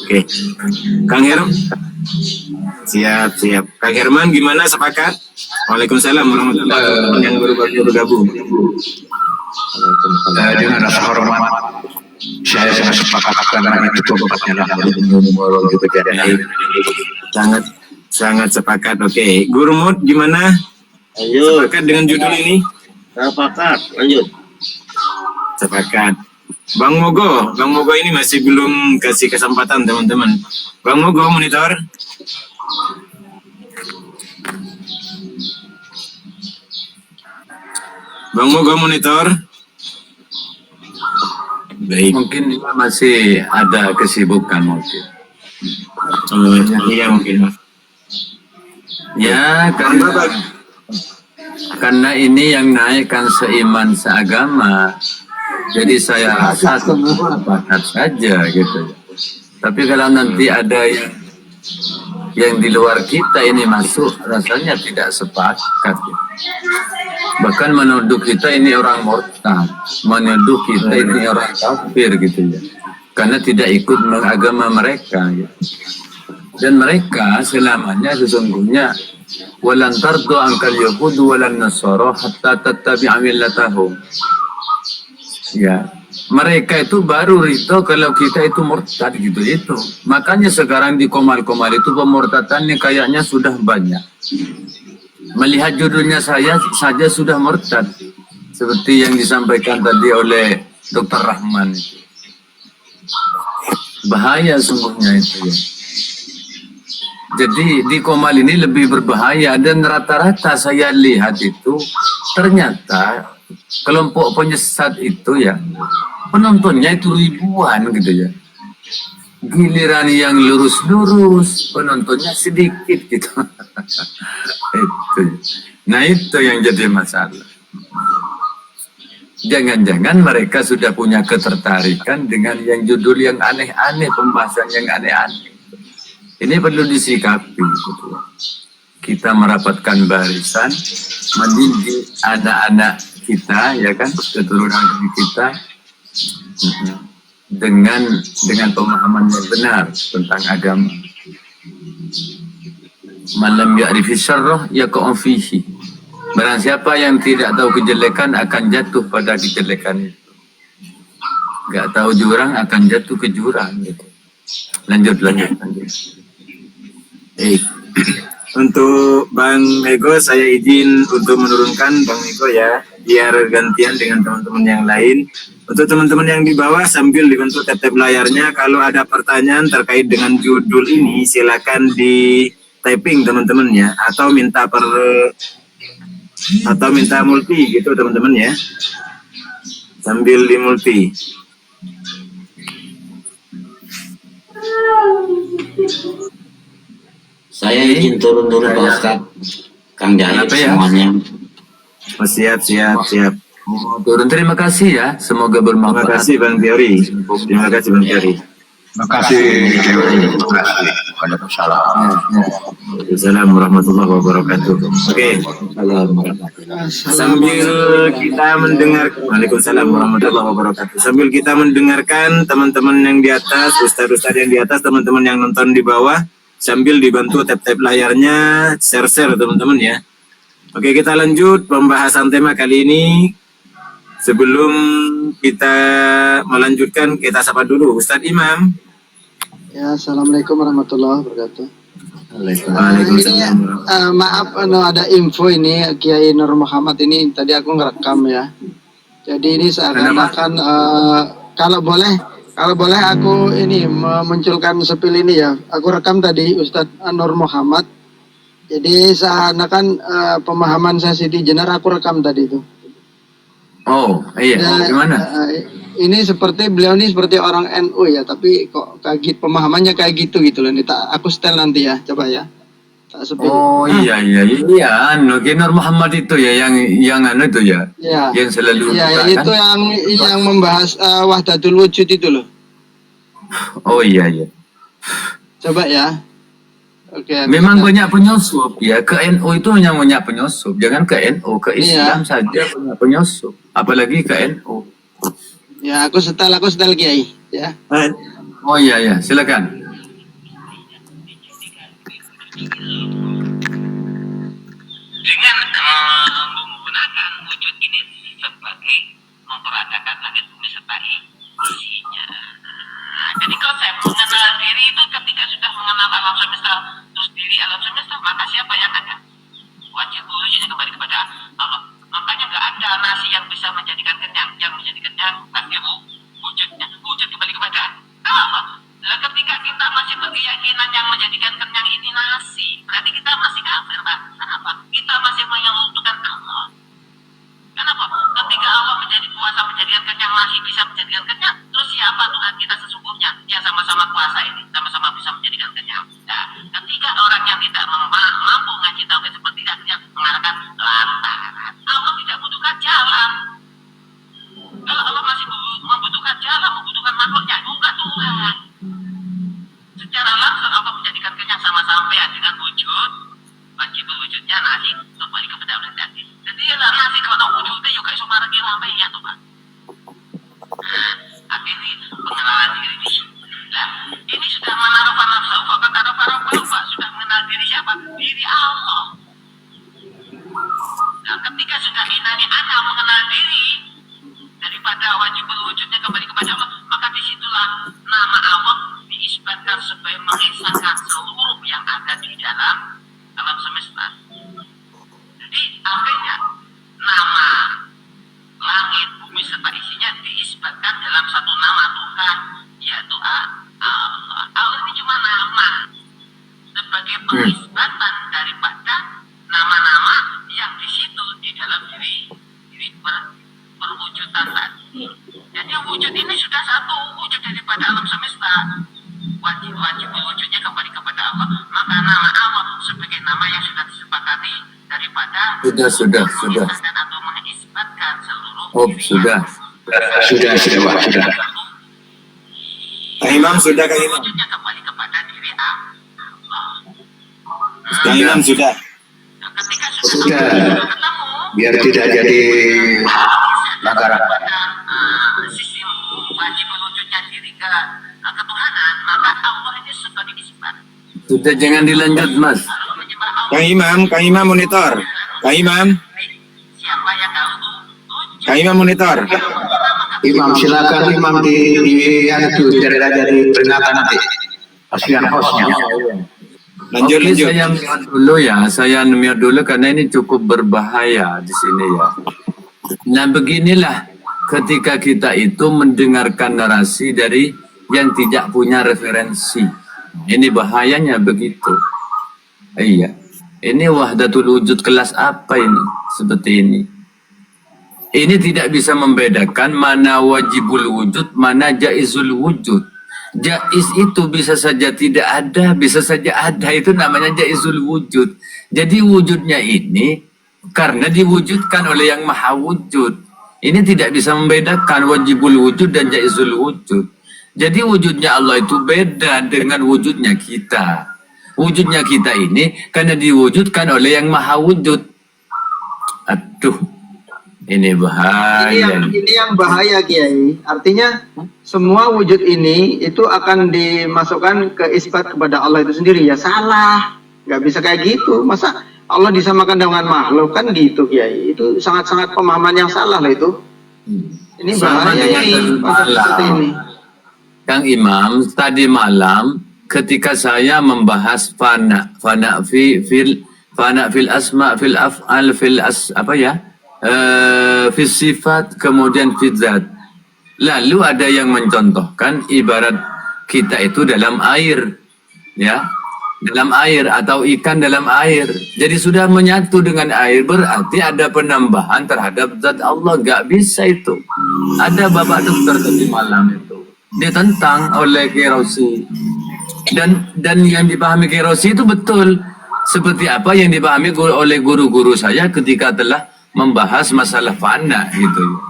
S5: Oke. Kang Herman? Siap. Kang Herman gimana, sepakat? Waalaikumsalam warahmatullahi wabarakatuh yang baru bergabung.
S9: Dengan rasa hormat, saya sangat sepakat karena itu tempatnya
S5: Sangat sepakat. Oke. Guru Mut gimana?
S6: Lanjut.
S5: Sepakat dengan judul ini?
S6: Sepakat. Lanjut.
S5: Sepakat. Bang Mogo ini masih belum kasih kesempatan teman-teman. Bang Mogo monitor. Bang Mogo monitor. Baik.
S3: Mungkin dia masih ada kesibukan mungkin.
S5: Iya mungkin.
S3: Ya, karena ini yang naik kan seiman seagama. Jadi saya rasa sepakat saja gitu. Tapi kalau nanti ada yang di luar kita ini masuk, rasanya tidak sepakat. Bahkan menuduh kita ini orang murtad, menuduh kita ini orang kafir gitu ya. Karena tidak ikut agama mereka. Gitu. Dan mereka selamanya sesungguhnya walan tardu ankal yahudu walan nasara hatta tattabi'a millatahum. Ya, mereka itu baru ridho kalau kita itu murtad gitu itu. Makanya sekarang di Komal-Komal itu pemurtadannya kayaknya sudah banyak. Melihat judulnya saya saja sudah murtad. Seperti yang disampaikan tadi oleh Dr. Rahman itu. Bahaya sungguhnya itu ya. Jadi di Komal ini lebih berbahaya dan rata-rata saya lihat itu ternyata kelompok penyesat itu ya penontonnya itu ribuan gitu ya. Giliran yang lurus-lurus penontonnya sedikit gitu. Itu. Nah itu yang jadi masalah. Jangan-jangan mereka sudah punya ketertarikan dengan yang judul yang aneh-aneh, pembahasan yang aneh-aneh. Ini perlu disikapi gitu. Kita merapatkan barisan, mendidik anak-anak kita, ya kan, keturunan kita dengan pemahaman yang benar tentang agama. Malam ya'rifi syarrah yaqa'u fihi. Barang siapa yang tidak tahu kejelekan akan jatuh pada kejelekan itu. Gak tahu jurang akan jatuh ke jurang gitu. Lanjut.
S5: Untuk Bang Mego saya izin untuk menurunkan Bang Mego ya, biar gantian dengan teman-teman yang lain. Untuk teman-teman yang di bawah sambil dibentuk tap-tap layarnya, kalau ada pertanyaan terkait dengan judul ini silakan di typing teman-teman ya, atau minta multi gitu teman-teman ya, sambil di multi.
S7: Saya izin turun dulu Pak Ustadz. Kang Jahit semuanya.
S5: Oh, siap.
S3: Turun, terima kasih ya. Semoga
S5: Terima
S3: bermanfaat.
S5: kasih Bang Teori. Terima kasih Bang Teori.
S9: Terima kasih. Terima kasih. Waalaikumsalam.
S5: Assalamualaikum warahmatullahi wabarakatuh. Oke. Sambil kita mendengar, Waalaikumsalam warahmatullahi wabarakatuh. Sambil kita mendengarkan teman-teman yang di atas, ustaz-ustaz yang di atas, teman-teman yang nonton di bawah, sambil dibantu tap-tap layarnya, share-share teman-teman ya. Oke, kita lanjut pembahasan tema kali ini. Sebelum kita melanjutkan, kita sapa dulu Ustadz Imam.
S10: Ya, assalamualaikum warahmatullahi wabarakatuh.
S5: Waalaikumsalam.
S10: Maaf, ada info ini Kiai Nur Muhammad ini tadi aku ngerekam ya. Jadi ini seakan-akan kalau boleh aku ini memunculkan sepil ini ya. Aku rekam tadi Ustadz Nur Muhammad. Jadi seakan-akan pemahaman saya Siti Jenar aku rekam tadi itu.
S3: Oh iya, gimana?
S10: Ini seperti beliau ini seperti orang NU ya, tapi kok kayak gitu, pemahamannya kayak gitu loh. Ini aku setel nanti ya, coba ya. Tak sepil.
S3: Oh iya, Nur Muhammad itu ya yang anu itu ya.
S10: Ya.
S3: Yang selalu
S10: ya, itu kan? yang membahas wahdatul wujud itu loh.
S3: Oh iya.
S10: Coba ya. Oke.
S3: Memang banyak penyusup ya, ke NU itu hanya banyak penyusup. Jangan ke NU, ke Islam saja banyak penyusup, apalagi ke NU.
S10: Ya, aku setel Kiai ya.
S3: Oh iya, silakan.
S11: Dengan menggunakan wujud ini sebagai memperadakan langit bumi serta isinya. Jadi konsep mengenal diri itu ketika sudah mengenal alam semesta, terus diri alam semesta, maka siapa yang ada? Wajib wujudnya kembali kepada Allah. Makanya nggak ada nasi yang bisa menjadikan kenyang. Yang menjadi kenyang pasti wujud masih bisa menjadikan kenyang, terus siapa Tuhan kita sesungguhnya yang sama-sama kuasa ini, sama-sama bisa menjadikan kenyang? Nah, ketika orang yang tidak mampu ngaji tauhid seperti dia mengatakan lantaran Allah tidak membutuhkan jalan. Kalau Allah masih membutuhkan jalan, membutuhkan makhluknya, bukan Tuhan. Secara langsung Allah menjadikan kenyang sama sampean dengan wujud, wajib wujudnya nasi kembali kepada Allah tadi. Jadi lah nasi kalau wujudnya juga iso maringi ramai ya tuh Pak. Akhirnya pengenalan diri ini. Nah, ini sudah menaruh nafsu, bahkan ada para Pak sudah mengenal diri siapa? Diri Allah. Nah, ketika sudah inani anak mengenal diri daripada wajib wujudnya kembali kepada Allah, maka disitulah nama Allah diisbatkan sebagai mengesahkan seluruh yang ada di dalam alam semesta. Jadi artinya nama langit, bumi serta isinya diisbatkan dalam satu nama Tuhan, yaitu Allah. Allah ini cuma nama sebagai pengisbatan daripada nama-nama yang di situ di dalam diri perwujudan tadi. Jadi wujud ini sudah satu wujud daripada alam semesta. Wajib wujudnya kembali kepada Allah. Maka nama Allah sebagai nama yang sudah disepakati daripada
S3: Sudah.
S11: atau mengisbatkan seluruh
S3: Sudah.
S9: Sudah, Pak, sudah.
S5: Kang Imam sudah, Kang Imam.
S11: wujudnya kembali kepada diri Allah.
S5: Kang Imam sudah.
S11: Nah, ketika
S9: Sudah.
S11: ketemu
S9: Biar tidak jadi langgaran.
S11: sisi wajib wujudnya diri ke ketuhanan, maka Allah ini sebagai isbat.
S3: Sudah, jangan dilanjut, Mas.
S5: Kang Imam monitor. Kang Imam.
S11: Siapa yang tahu
S5: Kang Imam monitor.
S9: Imam, silakan Imam jadi peringatan nanti. Kasihan hostnya.
S5: Lanjut.
S3: Saya mute dulu ya. Saya mute dulu karena ini cukup berbahaya di sini ya. Nah, beginilah ketika kita itu mendengarkan narasi dari yang tidak punya referensi. Ini bahayanya begitu. Iya. Ini wahdatul wujud kelas apa ini? Seperti ini. Ini tidak bisa membedakan mana wajibul wujud, mana jaizul wujud. Jaiz itu bisa saja tidak ada, bisa saja ada. Itu namanya jaizul wujud. Jadi wujudnya ini karena diwujudkan oleh yang maha wujud. Ini tidak bisa membedakan wajibul wujud dan jaizul wujud. Jadi wujudnya Allah itu beda dengan wujudnya kita. Wujudnya kita ini karena diwujudkan oleh yang maha wujud. Aduh, ini bahaya.
S10: Ini yang bahaya Kiai. Artinya semua wujud ini itu akan dimasukkan ke isbat kepada Allah itu sendiri. Ya salah, nggak bisa kayak gitu. Masa Allah disamakan dengan makhluk kan gitu Kiai? Itu sangat-sangat pemahaman yang salah lah itu. Ini bahaya seperti ini.
S3: Kang Imam, tadi malam ketika saya membahas fana fil asma fil af'al fil sifat kemudian fil zat. Lalu ada yang mencontohkan ibarat kita itu dalam air, ya, dalam air atau ikan dalam air. Jadi sudah menyatu dengan air, berarti ada penambahan terhadap zat Allah. Gak bisa itu. Ada bapak dokter tadi malam itu ditentang oleh Kirosi. Dan yang dipahami Kirosi itu betul seperti apa yang dipahami oleh guru-guru saya ketika telah membahas masalah fana gitu.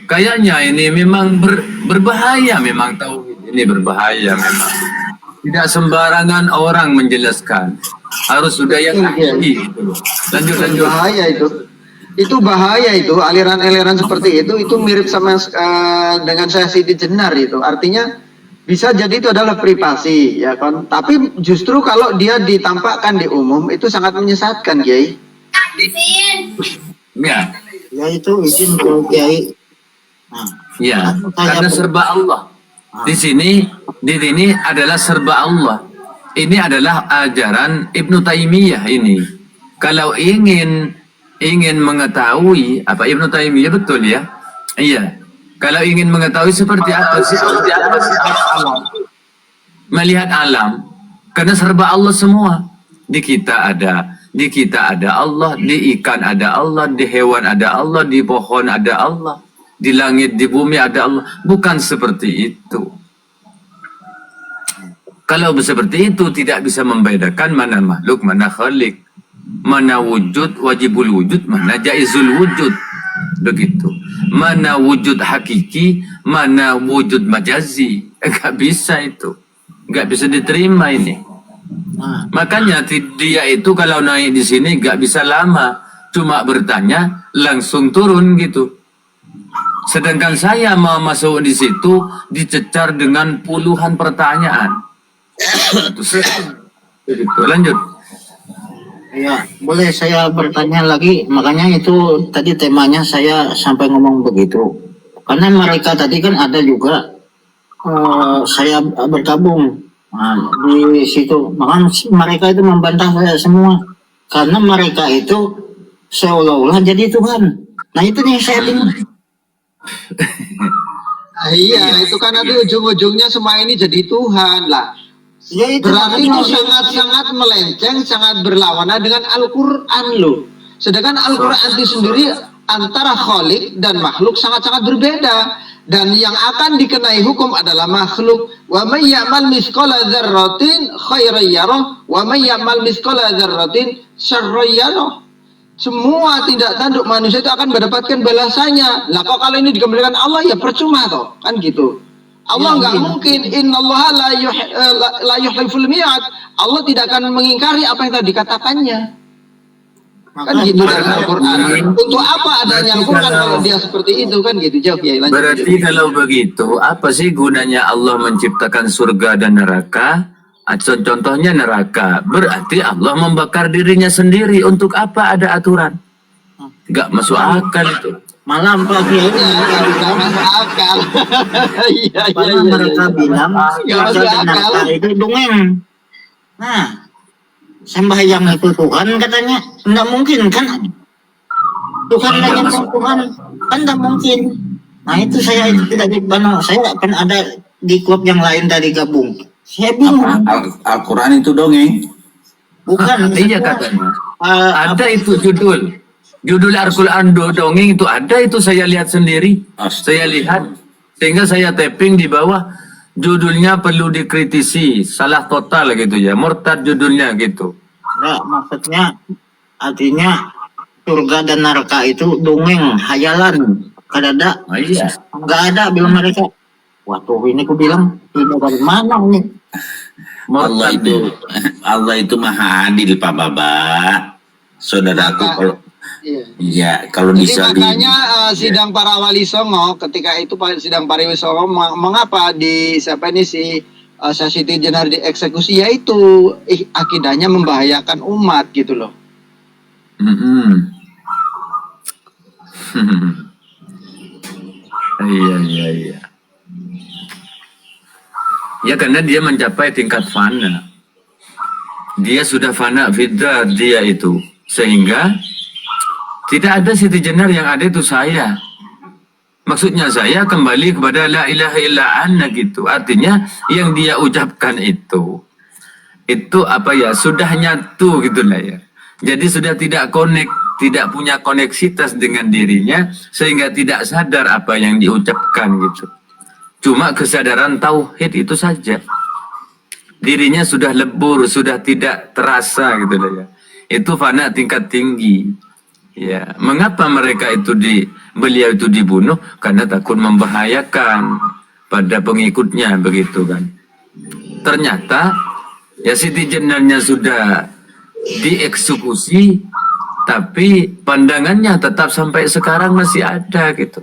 S3: Kayaknya ini memang berbahaya, memang tauhid ini berbahaya memang. Tidak sembarangan orang menjelaskan. Harus sudah yang ahli gitu. Lanjut.
S10: Bahaya itu. Itu bahaya itu, aliran-aliran seperti itu mirip sama dengan Syekh Siti Jenar itu. Artinya bisa jadi itu adalah privasi ya kan. Tapi justru kalau dia ditampakkan di umum itu sangat menyesatkan Kiai.
S3: Ya.
S6: Ya itu izin kalau Kiai. Nah,
S3: ya, karena serba Allah. Di sini adalah serba Allah. Ini adalah ajaran Ibnu Taimiyah ini. Kalau ingin mengetahui apa Ibnu Taimiyah betul ya? Iya. Kalau ingin mengetahui seperti apa sifat alam, melihat alam, karena serba Allah semua. Di kita ada Allah, di ikan ada Allah, di hewan ada Allah, di pohon ada Allah, di langit, di bumi ada Allah. Bukan seperti itu. Kalau seperti itu tidak bisa membedakan mana makhluk, mana khalik, mana wujud wajibul wujud, mana jaizul wujud. Begitu. Mana wujud hakiki, mana wujud majazi. Enggak bisa itu. Enggak bisa diterima ini. Makanya dia itu kalau naik di sini enggak bisa lama. Cuma bertanya, langsung turun gitu. Sedangkan saya mau masuk di situ dicecar dengan puluhan pertanyaan. Begitu. Lanjut.
S6: Ya, boleh saya bertanya lagi? Makanya itu tadi temanya saya sampai ngomong begitu. Karena mereka tadi kan ada juga saya bergabung di situ. Makanya mereka itu membantah saya semua. Karena mereka itu seolah-olah jadi Tuhan. Nah itu yang saya bingung.
S10: Iya, itu kan nanti ujung-ujungnya semua ini jadi Tuhan lah.
S6: Ya, itu
S10: berarti itu sangat-sangat melenceng, sangat berlawanan dengan Al-Quran loh. Sedangkan Al-Quran itu sendiri antara khalik dan makhluk sangat-sangat berbeda. Dan yang akan dikenai hukum adalah makhluk. Wa may ya'mal mithqala dzarratin khairan yarah wa may ya'mal mithqala dzarratin syarran yarah. Semua tindak tanduk manusia itu akan mendapatkan balasannya. Lah kok kalau ini dikembalikan Allah ya percuma toh, kan gitu. Allah nggak mungkin, innallaha la yuhibbul mi'ad. Allah tidak akan mengingkari apa yang tadi dikatakannya. Kan gitu dalam Al-Quran. Untuk apa adanya Al-Quran kalau dia seperti itu, kan gitu. Jawab ya.
S3: Berarti kalau begitu, apa sih gunanya Allah menciptakan surga dan neraka? Contohnya neraka. Berarti Allah membakar dirinya sendiri. Untuk apa ada aturan? Nggak masuk akal itu.
S6: Malam pagi ini
S10: masuk akal. Iya,
S6: mereka bilang surga dan neraka itu dongeng. Nah, sembahyang itu Tuhan katanya, enggak mungkin kan? Tuhan lagi Tuhan kan enggak mungkin. Nah itu saya itu tidak dibana, saya nggak pernah ada di klub yang lain dari gabung. Saya bingung.
S2: Al-Quran itu dongeng.
S6: Bukan.
S3: Iya katanya. Ada itu judul. Judul Al-Quran dongeng itu ada, itu saya lihat sendiri. Saya lihat, sehingga saya tapping di bawah. Judulnya perlu dikritisi, salah total gitu ya, murtad judulnya gitu.
S6: Nah, maksudnya artinya surga dan neraka itu dongeng, hayalan. Kadada,
S3: iya.
S6: Nggak ada bilang mereka. Waktu ini aku bilang, ini dari mana ini?
S2: Allah itu maha adil Pak Baba. Saudaraku kalau iya, kalau
S10: jadi
S2: bisa
S10: makanya sidang para wali songo ketika itu sidang para wali songo mengapa di siapa ini si Siti Jenar dieksekusi, yaitu akidahnya membahayakan umat gitu loh.
S3: Iya. Ya karena dia mencapai tingkat fana. Dia sudah fana fiddah dia itu, sehingga tidak ada Siti Jenar, yang ada itu saya. Maksudnya saya kembali kepada la ilaha illa anna gitu. Artinya yang dia ucapkan itu apa ya, sudah nyatu gitulah ya. Jadi sudah tidak tidak punya koneksitas dengan dirinya, sehingga tidak sadar apa yang diucapkan gitu. Cuma kesadaran tauhid itu saja. Dirinya sudah lebur, sudah tidak terasa gitulah ya. Itu fana tingkat tinggi. Ya, mengapa mereka itu beliau itu dibunuh? Karena takut membahayakan pada pengikutnya begitu kan. Ternyata ya Siti Jenarnya sudah dieksekusi, tapi pandangannya tetap sampai sekarang masih ada gitu.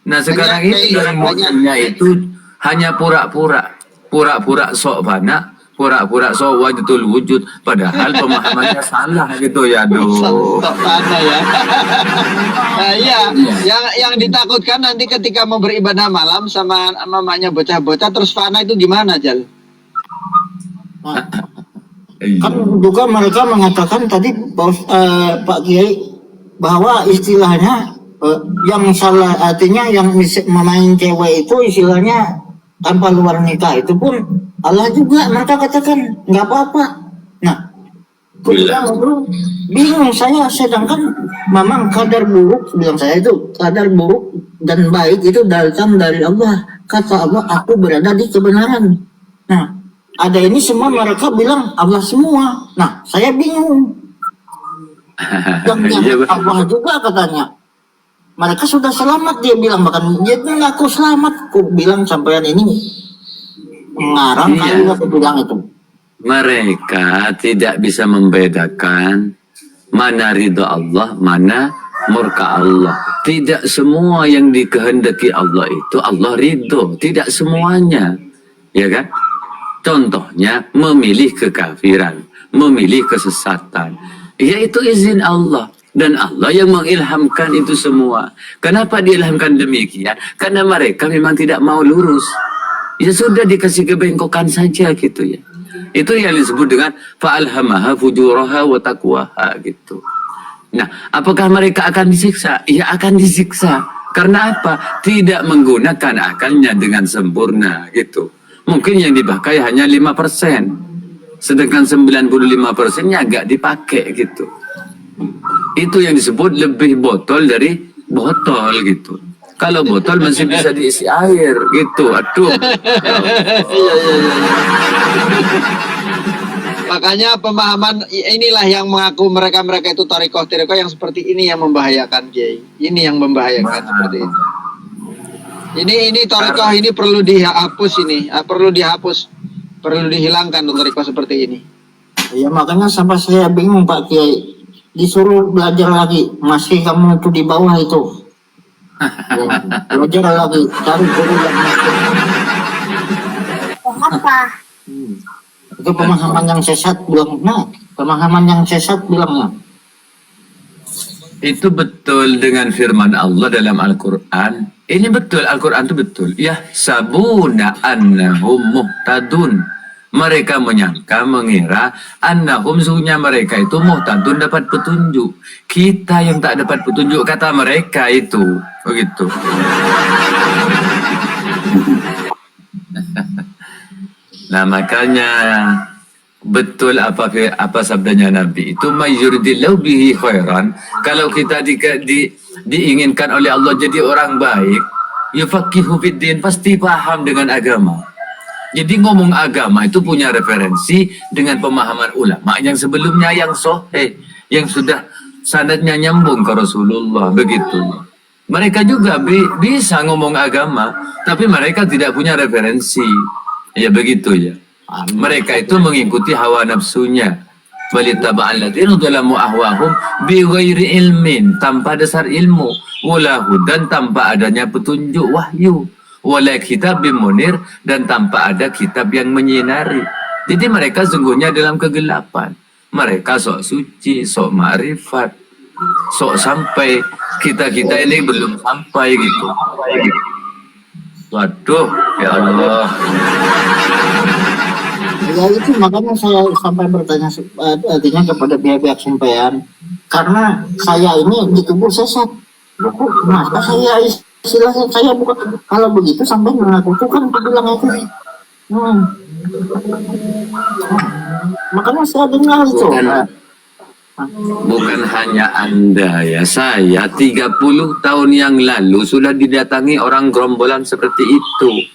S3: Nah sekarang ini ilmunya itu hanya pura-pura sok fana, pura-pura sok wajudul wujud, padahal pemahamannya salah gitu ya. Aduh.
S10: Fana ya. Nah, iya, yang ditakutkan nanti ketika mau beribadah malam sama mamanya bocah-bocah terus fana itu gimana, Jal?
S6: Kan juga mereka mengatakan tadi Pak Kiai bahwa istilahnya yang salah, artinya yang memain cewek itu istilahnya tanpa luar nikah itu pun Allah juga, mereka katakan nggak apa-apa. Nah Bingung saya, sedangkan memang kadar buruk, bilang saya itu kadar buruk dan baik itu datang dari Allah. Kata Allah, aku berada di kebenaran. Nah, ada ini semua mereka bilang Allah semua. Nah, saya bingung. Yang Allah juga katanya. Mereka sudah selamat, dia bilang, bahkan dia ngaku selamat. Aku bilang sampean ini ngarang kali aku bilang itu.
S3: Mereka tidak bisa membedakan mana ridha Allah, mana murka Allah. Tidak semua yang dikehendaki Allah itu Allah ridho, tidak semuanya, ya kan? Contohnya memilih kekafiran, memilih kesesatan, yaitu izin Allah. Dan Allah yang mengilhamkan itu semua. Kenapa diilhamkan demikian? Karena mereka memang tidak mau lurus. Ya sudah, dikasih kebengkokan saja gitu ya. Itu yang disebut dengan fa'alhamaha fujuraha wa taqwaha gitu. Nah, apakah mereka akan disiksa? Ya akan disiksa. Karena apa? Tidak menggunakan akalnya dengan sempurna gitu. Mungkin yang dipakai hanya 5%. Sedangkan 95%-nya agak dipakai gitu. Itu yang disebut lebih botol dari botol gitu. Kalau botol masih bisa diisi air gitu. Aduh.
S10: Makanya pemahaman inilah yang mengaku mereka itu torikoh yang seperti ini yang membahayakan, Kiai. Ini yang membahayakan seperti itu. Ini torikoh ini perlu dihapus ini, perlu dihapus, perlu dihilangkan torikoh seperti ini.
S6: Ya makanya sampai saya bingung Pak Kiai. Disuruh belajar lagi, masih kamu itu di bawah itu. Ya, belajar lagi, cari guru yang
S12: Kenapa?
S6: itu pemahaman yang sesat bilang. Nah, pemahaman yang sesat bilangnya.
S3: Itu betul dengan firman Allah dalam Al-Quran. Ini betul, Al-Quran itu betul. Ya sabuna annahum muhtadun. Mereka menyangka, mengira annahum sesungguhnya mereka itu muhtadun, dapat petunjuk. Kita yang tak dapat petunjuk, kata mereka itu. Begitu. Nah makanya betul apa sabdanya Nabi itu, mayyuridillahu bihi khairan. Kalau kita diinginkan oleh Allah jadi orang baik, yufaqihu fiddin, pasti paham dengan agama. Jadi ngomong agama itu punya referensi dengan pemahaman ulama yang sebelumnya yang sahih, yang sudah sanadnya nyambung ke Rasulullah, begitu. Mereka juga bisa ngomong agama, tapi mereka tidak punya referensi. Ya begitu ya. Mereka itu mengikuti hawa nafsunya. Walitaba'al ladzina dzalamu ahwahum bighairi ilmin, tanpa dasar ilmu, walahu, dan tanpa adanya petunjuk wahyu, wala kitab munir, dan tanpa ada kitab yang menyinari. Jadi mereka sungguhnya dalam kegelapan. Mereka sok suci, sok ma'rifat, sok sampai. Kita ini belum sampai gitu. Waduh, ya Allah.
S6: Ya itu makanya saya sampai bertanya artinya kepada pihak-pihak sampean, karena saya ini ditubuh sesat. Masa saya istilahnya saya bukan, kalau begitu sampai mengaku itu kan bilang itu. Makanya saya dengar itu.
S3: Bukan hanya Anda ya, saya 30 tahun yang lalu sudah didatangi orang gerombolan seperti itu.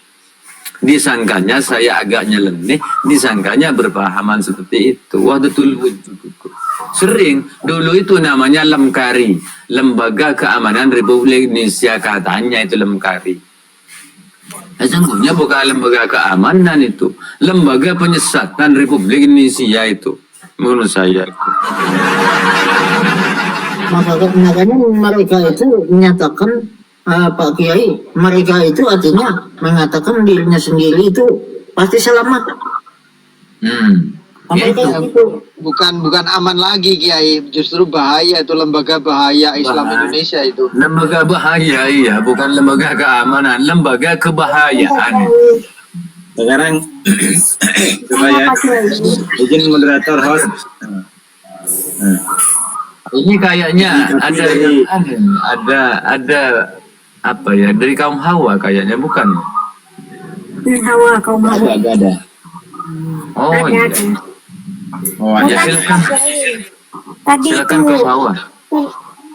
S3: Disangkanya saya agak nyeleneh, disangkanya berpahaman seperti itu. Wahdatul wujud itu. Sering, dulu itu namanya Lemkari, Lembaga Keamanan Republik Indonesia, katanya itu Lemkari. Sesungguhnya bukan lembaga keamanan itu, lembaga penyesatan Republik Indonesia itu, menurut saya.
S6: Makanya mereka itu menyatakan, Pak Kiai, mereka itu artinya mengatakan dirinya sendiri itu pasti selamat.
S10: Bukan aman lagi, Kiai, justru bahaya itu, lembaga bahaya Islam Indonesia itu.
S3: Lembaga bahaya, iya, bukan lembaga keamanan, lembaga kebahayaan.
S5: Sekarang supaya izin moderator host.
S3: Ini kayaknya ada apa ya, dari kaum Hawa kayaknya, bukan?
S12: Hawa, kaum Hawa.
S5: Ada.
S3: Oh iya.
S5: Oh,
S3: Ya,
S5: ada.
S3: silakan.
S12: Tadi
S3: Silakan
S12: itu
S3: ke bawah.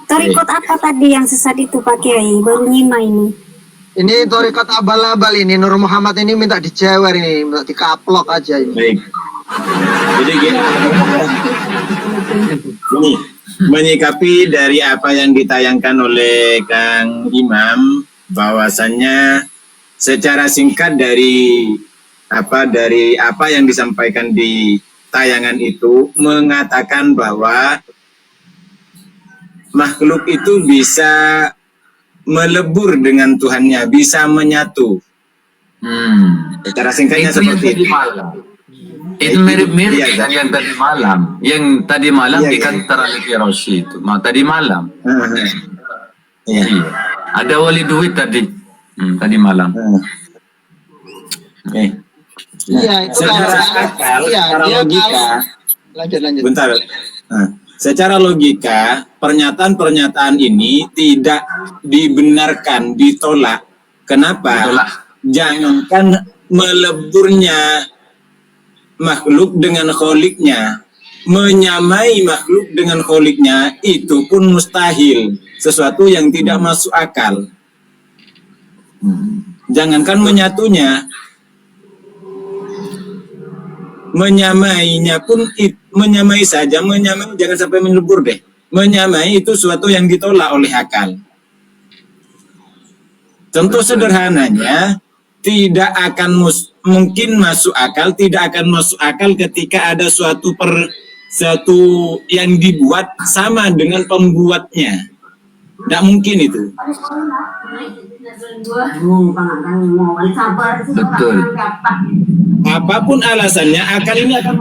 S12: torikot apa tadi yang sesat itu Pak Kiai? Baru nyima ini.
S10: Ini torikat abal-abal ini, Nur Muhammad ini minta dijewer ini, minta dikaplok aja ini.
S5: Baik. Jadi gini, menyikapi dari apa yang ditayangkan oleh Kang Imam, bahwasannya secara singkat dari apa yang disampaikan di tayangan itu mengatakan bahwa makhluk itu bisa melebur dengan Tuhannya, bisa menyatu. Secara singkatnya
S3: Itu yang
S5: seperti
S3: tadi
S5: itu.
S3: malam. Itu mirip-mirip
S5: Iya,
S3: dengan yang tadi malam. Yang tadi malam
S5: Iya,
S3: di
S5: iya.
S3: kantor Ali Rosi itu. Tadi malam.
S5: Iya.
S3: Iya. Ada wali duit tadi. Tadi malam.
S10: Iya, itu
S5: Secara
S10: kalau-
S5: akal,
S10: iya,
S5: secara
S10: dia
S5: logika,
S10: lanjut.
S5: bentar. Secara logika, pernyataan-pernyataan ini tidak dibenarkan, ditolak. Kenapa?
S3: Ditolak.
S5: Jangankan meleburnya makhluk dengan kholiknya, menyamai makhluk dengan kholiknya itu pun mustahil, sesuatu yang tidak masuk akal. Jangankan menyatunya, menyamainya pun menyamai saja, menyamai jangan sampai melebur deh. Menyamai itu suatu yang ditolak oleh akal. Contoh sederhananya, tidak akan mungkin masuk akal, tidak akan masuk akal ketika ada suatu yang dibuat sama dengan pembuatnya. Tidak mungkin itu.
S3: Betul.
S5: Apapun alasannya, akal ini akan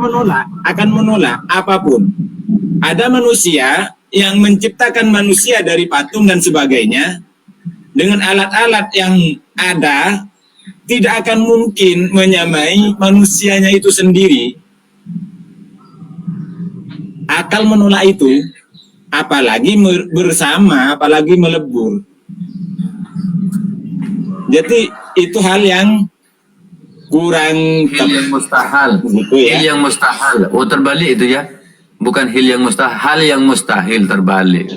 S5: menolak apapun. Ada manusia yang menciptakan manusia dari patung dan sebagainya dengan alat-alat yang ada, tidak akan mungkin menyamai manusianya itu sendiri. Akal menolak itu, apalagi bersama, apalagi melebur. Jadi itu hal yang kurang
S3: Hil yang mustahil.
S5: gitu ya.
S3: Hil yang mustahil. Oh, terbalik itu ya. Bukan hil yang mustahil, hal yang mustahil terbalik.